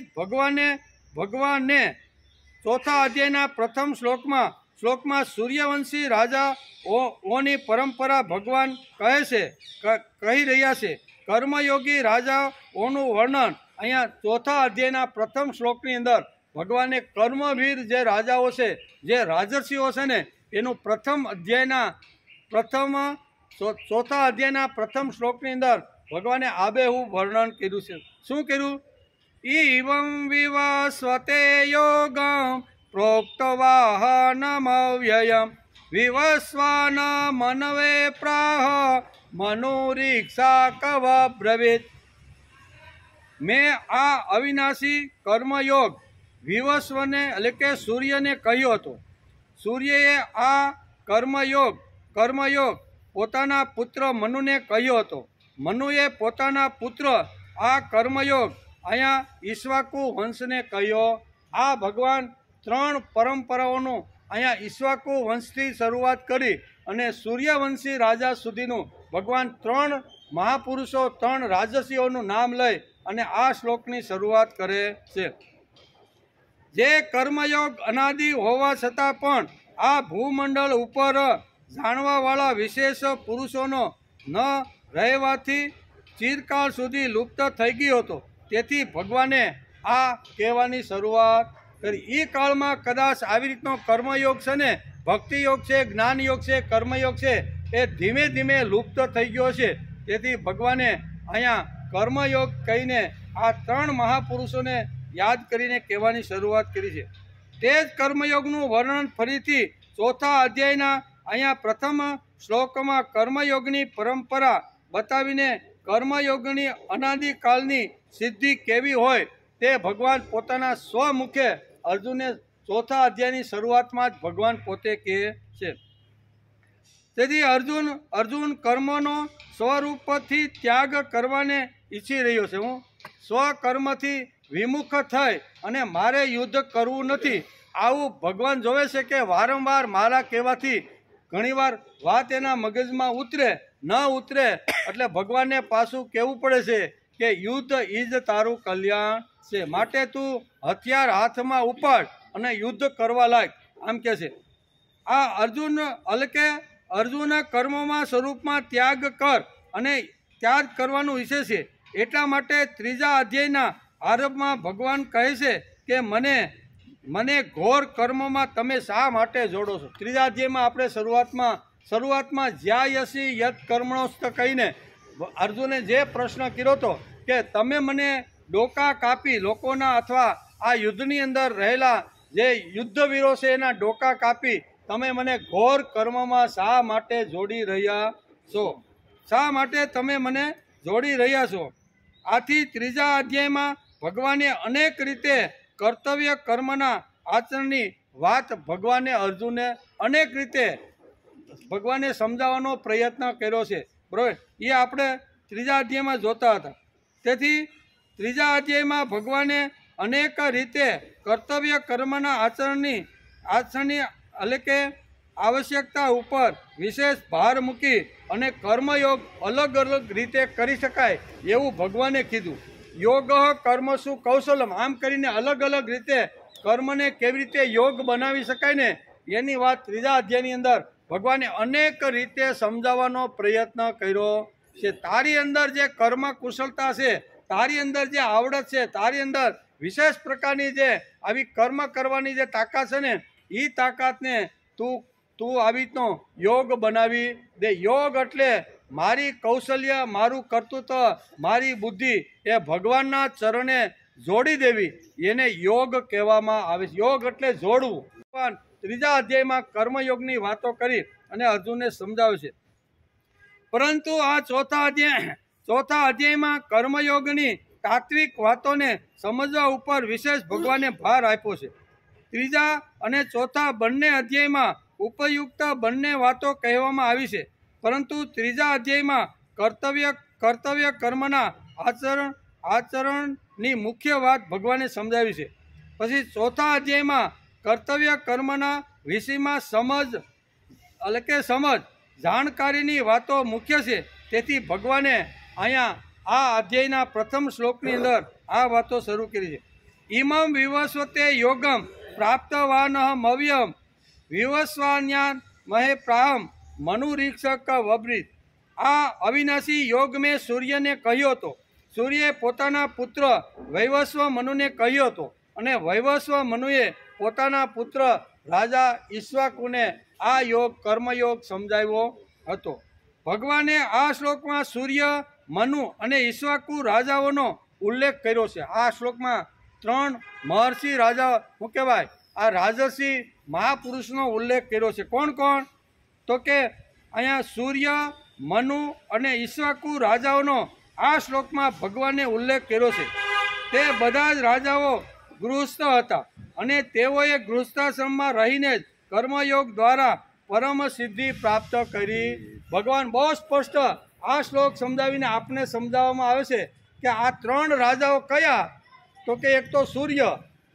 ભગવાને ચોથા અધ્યાયના પ્રથમ શ્લોકમાં સૂર્યવંશી રાજાઓની પરંપરા ભગવાન કહી રહ્યા છે. કર્મયોગી રાજાઓનું વર્ણન અહીંયા ચોથા અધ્યાયના પ્રથમ શ્લોકની અંદર ભગવાને કર્મવીર જે રાજાઓ છે, જે રાજર્ષિઓ છે ને એનું ચોથા અધ્યાયના પ્રથમ શ્લોકની અંદર ભગવાને આબેહૂબ વર્ણન કર્યું છે. શું કર્યું? ઈવં વિવસ્વતે યોગમ પ્રોક્તવાહનમવ્યયમ વિવસ્વાન મનવે પ્રાહ મનોરીક્ષા કવ બ્રવીત. મેં આ અવિનાશી કર્મયોગ વિવસ્વને એટલે કે સૂર્યને કહ્યો હતો. સૂર્યએ આ કર્મયોગ પોતાના પુત્ર મનુને કહ્યો હતો. મનુએ પોતાના પુત્ર આ કર્મયોગ અહીંયા ઈક્ષ્વાકુ વંશને કહ્યો. આ ભગવાન 3 પરંપરાઓનું અહીંયા ઈક્ષ્વાકુ વંશથી શરૂઆત કરી અને સૂર્યવંશી રાજા સુધીનું ભગવાન 3 મહાપુરુષો 3 રાજર્ષિઓનું નામ લઈ અને આ શ્લોકની શરૂઆત કરે છે. જે કર્મયોગ અનાદિ હોવા છતાં પણ આ ભૂમંડળ ઉપર જાણવાવાળા વિશેષ પુરુષોનો ન રહેવાથી ચિરકાળ સુધી લુપ્ત થઈ ગયો હતો. તેથી ભગવાને આ કહેવાની શરૂઆત કરી. એ કાળમાં કદાચ આવી રીતનો કર્મયોગ છે ને, ભક્તિયોગ છે, જ્ઞાનયોગ છે, કર્મયોગ છે, એ ધીમે ધીમે લુપ્ત થઈ ગયો છે. તેથી ભગવાને અહીંયા કર્મયોગ કહીને આ 3 મહાપુરુષોને યાદ કરીને કહેવાની શરૂઆત કરી છે. તે જ કર્મયોગનું વર્ણન ફરીથી ચોથા અધ્યાયના અહીંયા પ્રથમ શ્લોકમાં કર્મયોગની પરંપરા બતાવીને કર્મયોગની અનાદિકાળની સિદ્ધિ કેવી હોય તે ભગવાન પોતાના સ્વમુખે અર્જુનને ચોથા અધ્યાયની શરૂઆતમાં જ ભગવાન પોતે કહે છે. તેથી અર્જુન કર્મનો સ્વરૂપથી ત્યાગ કરવાને ઈચ્છી રહ્યો છે. હું સ્વકર્મથી વિમુખ થઈ અને મારે યુદ્ધ કરવું નથી આવું ભગવાન જોવે છે કે વારંવાર મારા કહેવાથી ઘણીવાર વાત એના મગજમાં ઉતરે એટલે ભગવાનને પાછું કહેવું પડે છે કે યુદ્ધ ઈજ તારું કલ્યાણ છે, માટે તું હથિયાર હાથમાં ઉપાડ અને યુદ્ધ કરવા લાગ. આમ કે છે આ અર્જુન કર્મોમાં સ્વરૂપમાં ત્યાગ કર અને ત્યાગ કરવાનું ઈચ્છે છે. એટલા માટે ત્રીજા અધ્યાયના આરંભમાં ભગવાન કહે છે કે મને ઘોર કર્મમાં તમે શા માટે જોડો છો. ત્રીજા અધ્યાયમાં આપણે શરૂઆતમાં જ્યાયસી યત કર્મણોસ્ત કહીને અર્જુને જે પ્રશ્ન કર્યો હતો કે તમે મને ડોકા કાપી લોકોના અથવા આ યુદ્ધની અંદર રહેલા જે યુદ્ધવીરો છે એના ડોકા કાપી તમે મને ઘોર કર્મમાં શા માટે જોડી રહ્યા છો? શા માટે તમે મને જોડી રહ્યા છો? આથી ત્રીજા અધ્યાયમાં ભગવાને અનેક રીતે કર્તવ્ય કર્મના આચરણની વાત ભગવાને અર્જુનને અનેક રીતે ભગવાને સમજાવવાનો પ્રયત્ન કર્યો છે, બરાબર. એ આપણે ત્રીજા અધ્યાયમાં જોતા હતા. તેથી ત્રીજા અધ્યાયમાં ભગવાને અનેક રીતે કર્તવ્ય કર્મના આચરણની એટલે કે આવશ્યકતા ઉપર વિશેષ ભાર મૂકી અને કર્મયોગ અલગ અલગ રીતે કરી શકાય એવું ભગવાને કીધું. યોગ કર્મસુ કૌશલમ, આમ કરીને અલગ અલગ રીતે કર્મને કેવી રીતે યોગ બનાવી શકાય ને એની વાત ત્રીજા અધ્યાયની અંદર ભગવાને અનેક રીતે સમજાવવાનો પ્રયત્ન કર્યો છે. તારી અંદર જે કર્મ કુશળતા છે, તારી અંદર જે આવડત છે, તારી અંદર વિશેષ પ્રકારની જે આવી કર્મ કરવાની જે તાકાત છે ને, એ તાકાતને તું આવી રીતનો યોગ બનાવી દે. યોગ એટલે મારી કૌશલ્ય, મારું કર્તૃત્વ, મારી બુદ્ધિ એ ભગવાનના ચરણે જોડી દેવી, એને યોગ કહેવામાં આવે છે. યોગ એટલે જોડવું. ભગવાન ત્રીજા અધ્યાયમાં કર્મયોગની વાતો કરી અને અર્જુનને સમજાવે છે. પરંતુ આ ચોથા અધ્યાયમાં કર્મયોગની તાત્વિક વાતોને સમજવા ઉપર વિશેષ ભગવાને ભાર આપ્યો છે. ત્રીજા અને ચોથા બંને અધ્યાયમાં ઉપયુક્ત બંને વાતો કહેવામાં આવી છે, પરંતુ ત્રીજા અધ્યાયમાં કર્તવ્ય કર્મના આચરણની મુખ્ય વાત ભગવાને સમજાવી છે. પછી ચોથા અધ્યાયમાં કર્તવ્ય કર્મના વિષયમાં સમજ જાણકારીની વાતો મુખ્ય છે. તેથી ભગવાને અહીંયા આ અધ્યાયના પ્રથમ શ્લોકની અંદર આ વાતો શરૂ કરી છે. ઇમમ વિવસ્વતે યોગમ પ્રાપ્તવાનહમવ્યમ વિવસ્વાન્યાન મહે પ્રાહમ મનુરીક્ષક વબ્રિત. આ અવિનાશી યોગ મેં સૂર્યને કહ્યો હતો. સૂર્યે પોતાના પુત્ર વૈવસ્વ મનુને કહ્યો હતો અને વૈવસ્વ મનુએ પોતાના પુત્ર રાજા ઈક્ષ્વાકુને આ યોગ કર્મયોગ સમજાવ્યો હતો. ભગવાને આ શ્લોકમાં સૂર્ય, મનુ અને ઈક્ષ્વાકુ રાજાઓનો ઉલ્લેખ કર્યો છે. આ શ્લોકમાં 3 મહર્ષિ રાજા શું કહેવાય, આ રાજર્ષિ મહાપુરુષનો ઉલ્લેખ કર્યો છે. કોણ કોણ? તો કે અહીંયા સૂર્ય, મનુ અને ઈક્ષ્વાકુ રાજાઓનો આ શ્લોકમાં ભગવાને ઉલ્લેખ કર્યો છે. તે બધા જ રાજાઓ ગૃહસ્થ હતા અને તેઓએ ગૃહસ્થાશ્રમમાં રહીને જ કર્મયોગ દ્વારા પરમ સિદ્ધિ પ્રાપ્ત કરી. ભગવાન બહુ સ્પષ્ટ આ શ્લોક સમજાવીને આપને સમજાવવામાં આવે છે કે આ 3 રાજાઓ કયા? તો કે એક તો સૂર્ય,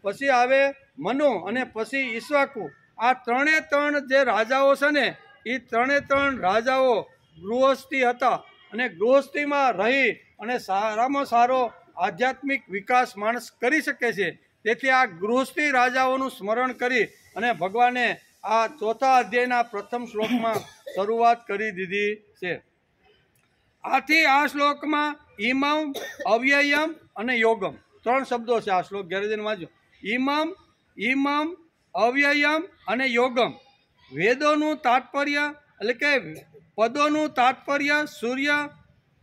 પછી આવે મનુ અને પછી ઈક્ષ્વાકુ. આ 3 જે રાજાઓ છે ને, એ 3 રાજાઓ ગૃહસ્થી હતા અને ગૃહસ્થીમાં રહી અને સારામાં સારો આધ્યાત્મિક વિકાસ માણસ કરી શકે છે. તેથી આ ગૃહસ્થી રાજાઓનું સ્મરણ કરી અને ભગવાને આ ચોથા અધ્યાયના પ્રથમ શ્લોકમાં શરૂઆત કરી દીધી છે. આથી આ શ્લોકમાં ઇમમ, અવ્યયમ અને યોગમ 3 શબ્દો છે. આ શ્લોક ઘરે જઈને વાંચો. ઇમમ, અવ્યયમ અને યોગમ. વેદોનું તાત્પર્ય એટલે કે પદોનું તાત્પર્ય સૂર્ય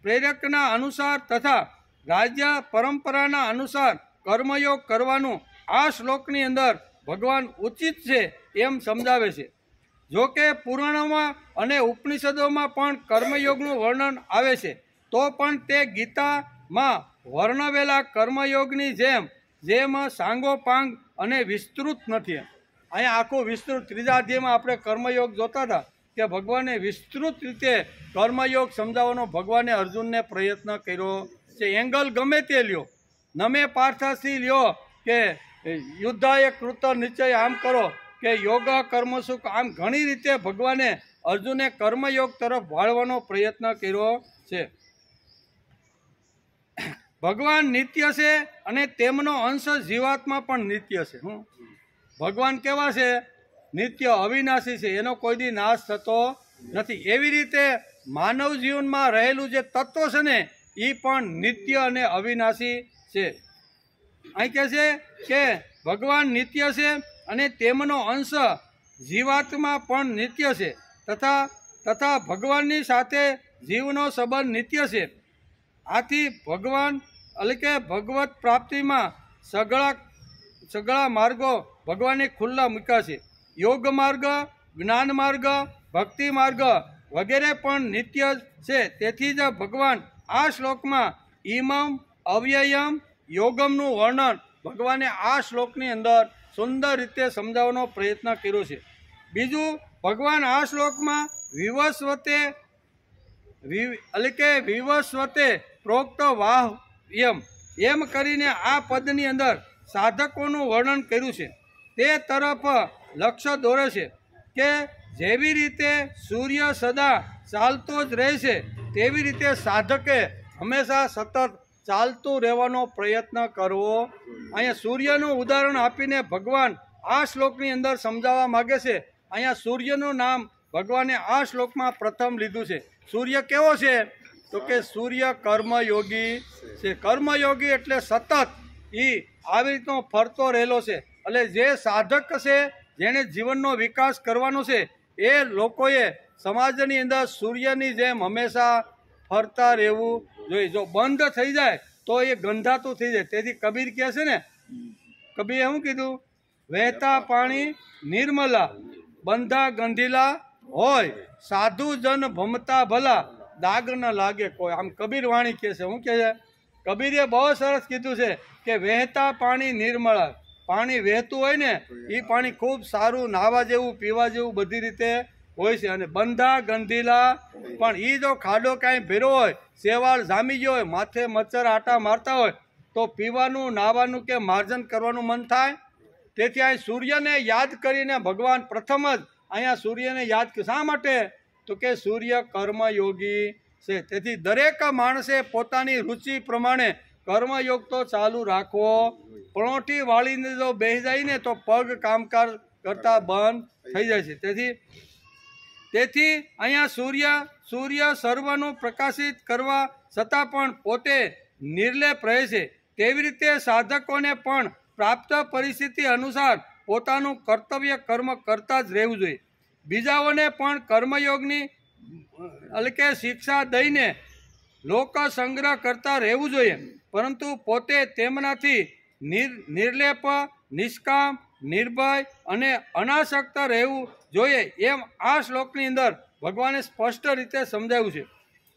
પ્રેરકના અનુસાર તથા રાજ્ય પરંપરાના અનુસાર કર્મયોગ કરવાનું આ શ્લોકની અંદર ભગવાન ઉચિત છે એમ સમજાવે છે. જો કે પુરાણોમાં અને ઉપનિષદોમાં પણ કર્મયોગનું વર્ણન આવે છે, તો પણ તે ગીતામાં વર્ણવેલા કર્મયોગની જેમ સાંગોપાંગ અને વિસ્તૃત નથી. અહીંયા આખું વિસ્તૃત ત્રીજા અધ્યાયમાં આપણે કર્મયોગ જોતા હતા કે ભગવાને વિસ્તૃત રીતે કર્મયોગ સમજાવવાનો ભગવાને અર્જુનને પ્રયત્ન કર્યો છે. એંગલ ગમે તે લ્યો, નમે પાર્થાથી લ્યો કે યુદ્ધાય કૃત નિશ્ચય આમ કરો કે યોગ કર્મસુખ, આમ ઘણી રીતે ભગવાને અર્જુને કર્મયોગ તરફ વાળવાનો પ્રયત્ન કર્યો છે. ભગવાન નિત્ય છે અને તેમનો અંશ જીવાત્મા પણ નિત્ય છે. ભગવાન કેવા છે? નિત્ય, અવિનાશી છે, એનો કોઈ દી નાશ થતો નથી. એવી રીતે માનવ જીવનમાં રહેલું જે તત્વ છે ને, એ પણ નિત્ય અને અવિનાશી છે. અહીં કહે છે કે ભગવાન નિત્ય છે અને તેમનો અંશ જીવાત્મા પણ નિત્ય છે તથા ભગવાનની સાથે જીવનો સંબંધ નિત્ય છે. આથી ભગવાન એટલે કે ભગવત પ્રાપ્તિમાં સઘળા માર્ગો ભગવાને ખુલ્લા મૂક્યા છે. યોગ માર્ગ જ્ઞાન માર્ગ, ભક્તિ માર્ગ વગેરે પણ નિત્ય છે. તેથી જ ભગવાન આ શ્લોકમાં ઇમમ અવ્યયમ યોગમનું વર્ણન ભગવાને આ શ્લોકની અંદર સુંદર રીતે સમજાવવાનો પ્રયત્ન કર્યો છે. બીજું, ભગવાન આ શ્લોકમાં વિવસ્વતે પ્રોક્ત વાહ્યમ એમ કરીને આ પદની અંદર સાધકોનું વર્ણન કર્યું છે. તે તરફ લક્ષ્ય દોરે છે કે જેવી રીતે સૂર્ય સદા ચાલતો જ રહે છે તેવી રીતે સાધકે હંમેશા સતત ચાલતું રહેવાનો પ્રયત્ન કરવો. અહીંયા સૂર્યનું ઉદાહરણ આપીને ભગવાન આ શ્લોકની અંદર સમજાવવા માગે છે. અહીંયા સૂર્યનું નામ ભગવાને આ શ્લોકમાં પ્રથમ લીધું છે. સૂર્ય કેવો છે? તો કે સૂર્ય કર્મયોગી છે. કર્મયોગી એટલે સતત આવી રીતનો ફરતો રહેલો છે. એટલે જે સાધક છે, જેણે જીવનનો વિકાસ કરવાનો છે, એ લોકોએ સમાજની અંદર સૂર્યની જેમ હંમેશા ફરતા રહેવું જોઈએ. જો બંધ થઈ જાય તો એ ગંધાતું થઈ જાય. તેથી કબીર કહે છે ને, કબીરે શું કીધું? વહેતા પાણી નિર્મલા, બંધા ગંધીલા હોય, સાધુ જન ભમતા ભલા, દાગ ન લાગે કોઈ. આમ કબીર વાણી કહે છે. શું કહે છે? કબીરે બહુ સરસ કીધું છે કે વહેતા પાણી નિર્મળા, પાણી વહેતું હોય ને એ પાણી ખૂબ સારું, નાહવા જેવું, પીવા જેવું બધી રીતે હોય છે. અને બંધા ગંધીલા, પણ એ જો ખાડો કાંઈ ભેરો હોય, શેવાળ જામી ગયો હોય, માથે મચ્છર આટા મારતા હોય, તો પીવાનું, નાહવાનું કે માર્જન કરવાનું મન થાય. તેથી અહીં સૂર્યને યાદ કરીને ભગવાન પ્રથમ જ અહીંયા સૂર્યને યાદ, શા માટે? તો કે સૂર્ય કર્મયોગી છે. તેથી દરેક માણસે પોતાની રુચિ પ્રમાણે કર્મયોગ તો ચાલુ રાખવો. પણોઠી વાળીને જો બેસી જાય ને તો પગ કામકાજ કરતા બંધ થઈ જાય છે. તેથી અહીંયા સૂર્ય સર્વનું પ્રકાશિત કરવા છતાં પણ પોતે નિર્લેપ રહે છે. તેવી રીતે સાધકોને પણ પ્રાપ્ત પરિસ્થિતિ અનુસાર પોતાનું કર્તવ્ય કર્મ કરતા જ રહેવું જોઈએ. બીજાઓને પણ કર્મયોગની એટલે કે શિક્ષા દઈને લોક સંગ્રહ કરતા રહેવું જોઈએ, પરંતુ પોતે તેમનાથી નિર્લેપ, નિષ્કામ, નિર્ભય અને અનાસક્ત રહેવું જોઈએ. એમ આ શ્લોકની અંદર ભગવાને સ્પષ્ટ રીતે સમજાવ્યું છે.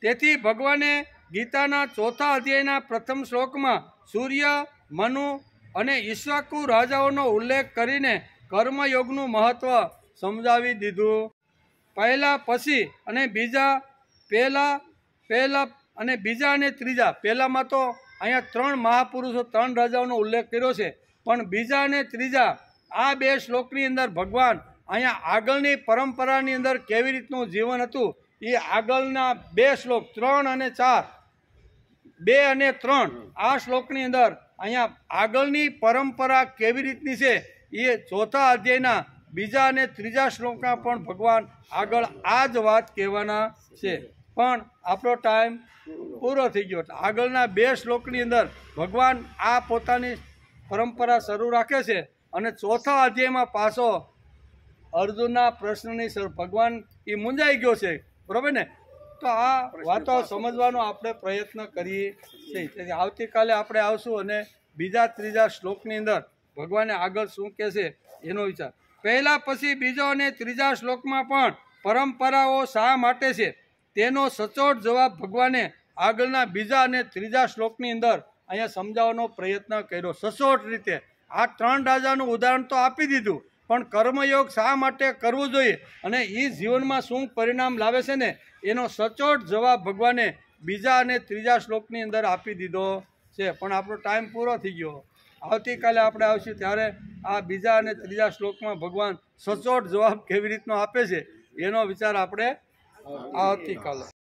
તેથી ભગવાને ગીતાના 4થા અધ્યાયના પ્રથમ શ્લોકમાં સૂર્ય, મનુ અને ઈક્ષ્વાકુ રાજાઓનો ઉલ્લેખ કરીને કર્મયોગનું મહત્વ સમજાવી દીધું. પહેલા પછી અને બીજા, પહેલા અને બીજા અને ત્રીજા. પહેલામાં તો અહીંયા 3 મહાપુરુષો, 3 રાજાઓનો ઉલ્લેખ કર્યો છે, પણ બીજા અને ત્રીજા આ 2 શ્લોકની અંદર ભગવાન અહીંયા આગળની પરંપરાની અંદર કેવી રીતનું જીવન હતું એ આગળના 2 શ્લોક 3 અને 4, 2 અને 3 આ શ્લોકની અંદર અહીંયા આગળની પરંપરા કેવી રીતની છે એ 4થા અધ્યાયના બીજા અને ત્રીજા શ્લોકમાં પણ ભગવાન આગળ આ જ વાત કહેવાના છે. પણ આપણો ટાઈમ પૂરો થઈ ગયો. એટલે આગળના 2 શ્લોકની અંદર ભગવાન આ પોતાની પરંપરા શરૂ રાખે છે અને 4થા અધ્યાયમાં પાછો અર્જુનના પ્રશ્નની ભગવાન એ મૂંઝાઈ ગયો છે. બરાબર ને? તો આ વાતો સમજવાનો આપણે પ્રયત્ન કરીએ છીએ. તેથી આવતીકાલે આપણે આવશું અને બીજા ત્રીજા શ્લોકની અંદર ભગવાને આગળ શું કહે છે એનો વિચાર. પહેલા પછી બીજો અને ત્રીજા શ્લોકમાં પણ પરંપરાઓ શા માટે છે તેનો સચોટ જવાબ ભગવાને આગળના બીજા અને ત્રીજા શ્લોકની અંદર અહીંયા સમજાવવાનો પ્રયત્ન કર્યો. સચોટ રીતે આ 3 રાજાનું ઉદાહરણ તો આપી દીધું, પણ કર્મયોગ શા માટે કરવો જોઈએ અને એ જીવનમાં શું પરિણામ લાવે છે ને એનો સચોટ જવાબ ભગવાને બીજા અને ત્રીજા શ્લોકની અંદર આપી દીધો છે. પણ આપણો ટાઈમ પૂરો થઈ ગયો. આવતીકાલે આપણે આવશું ત્યારે આ બીજા અને ત્રીજા શ્લોકમાં ભગવાન સચોટ જવાબ કેવી રીતનો આપે છે એનો વિચાર આપણે આવતીકાલે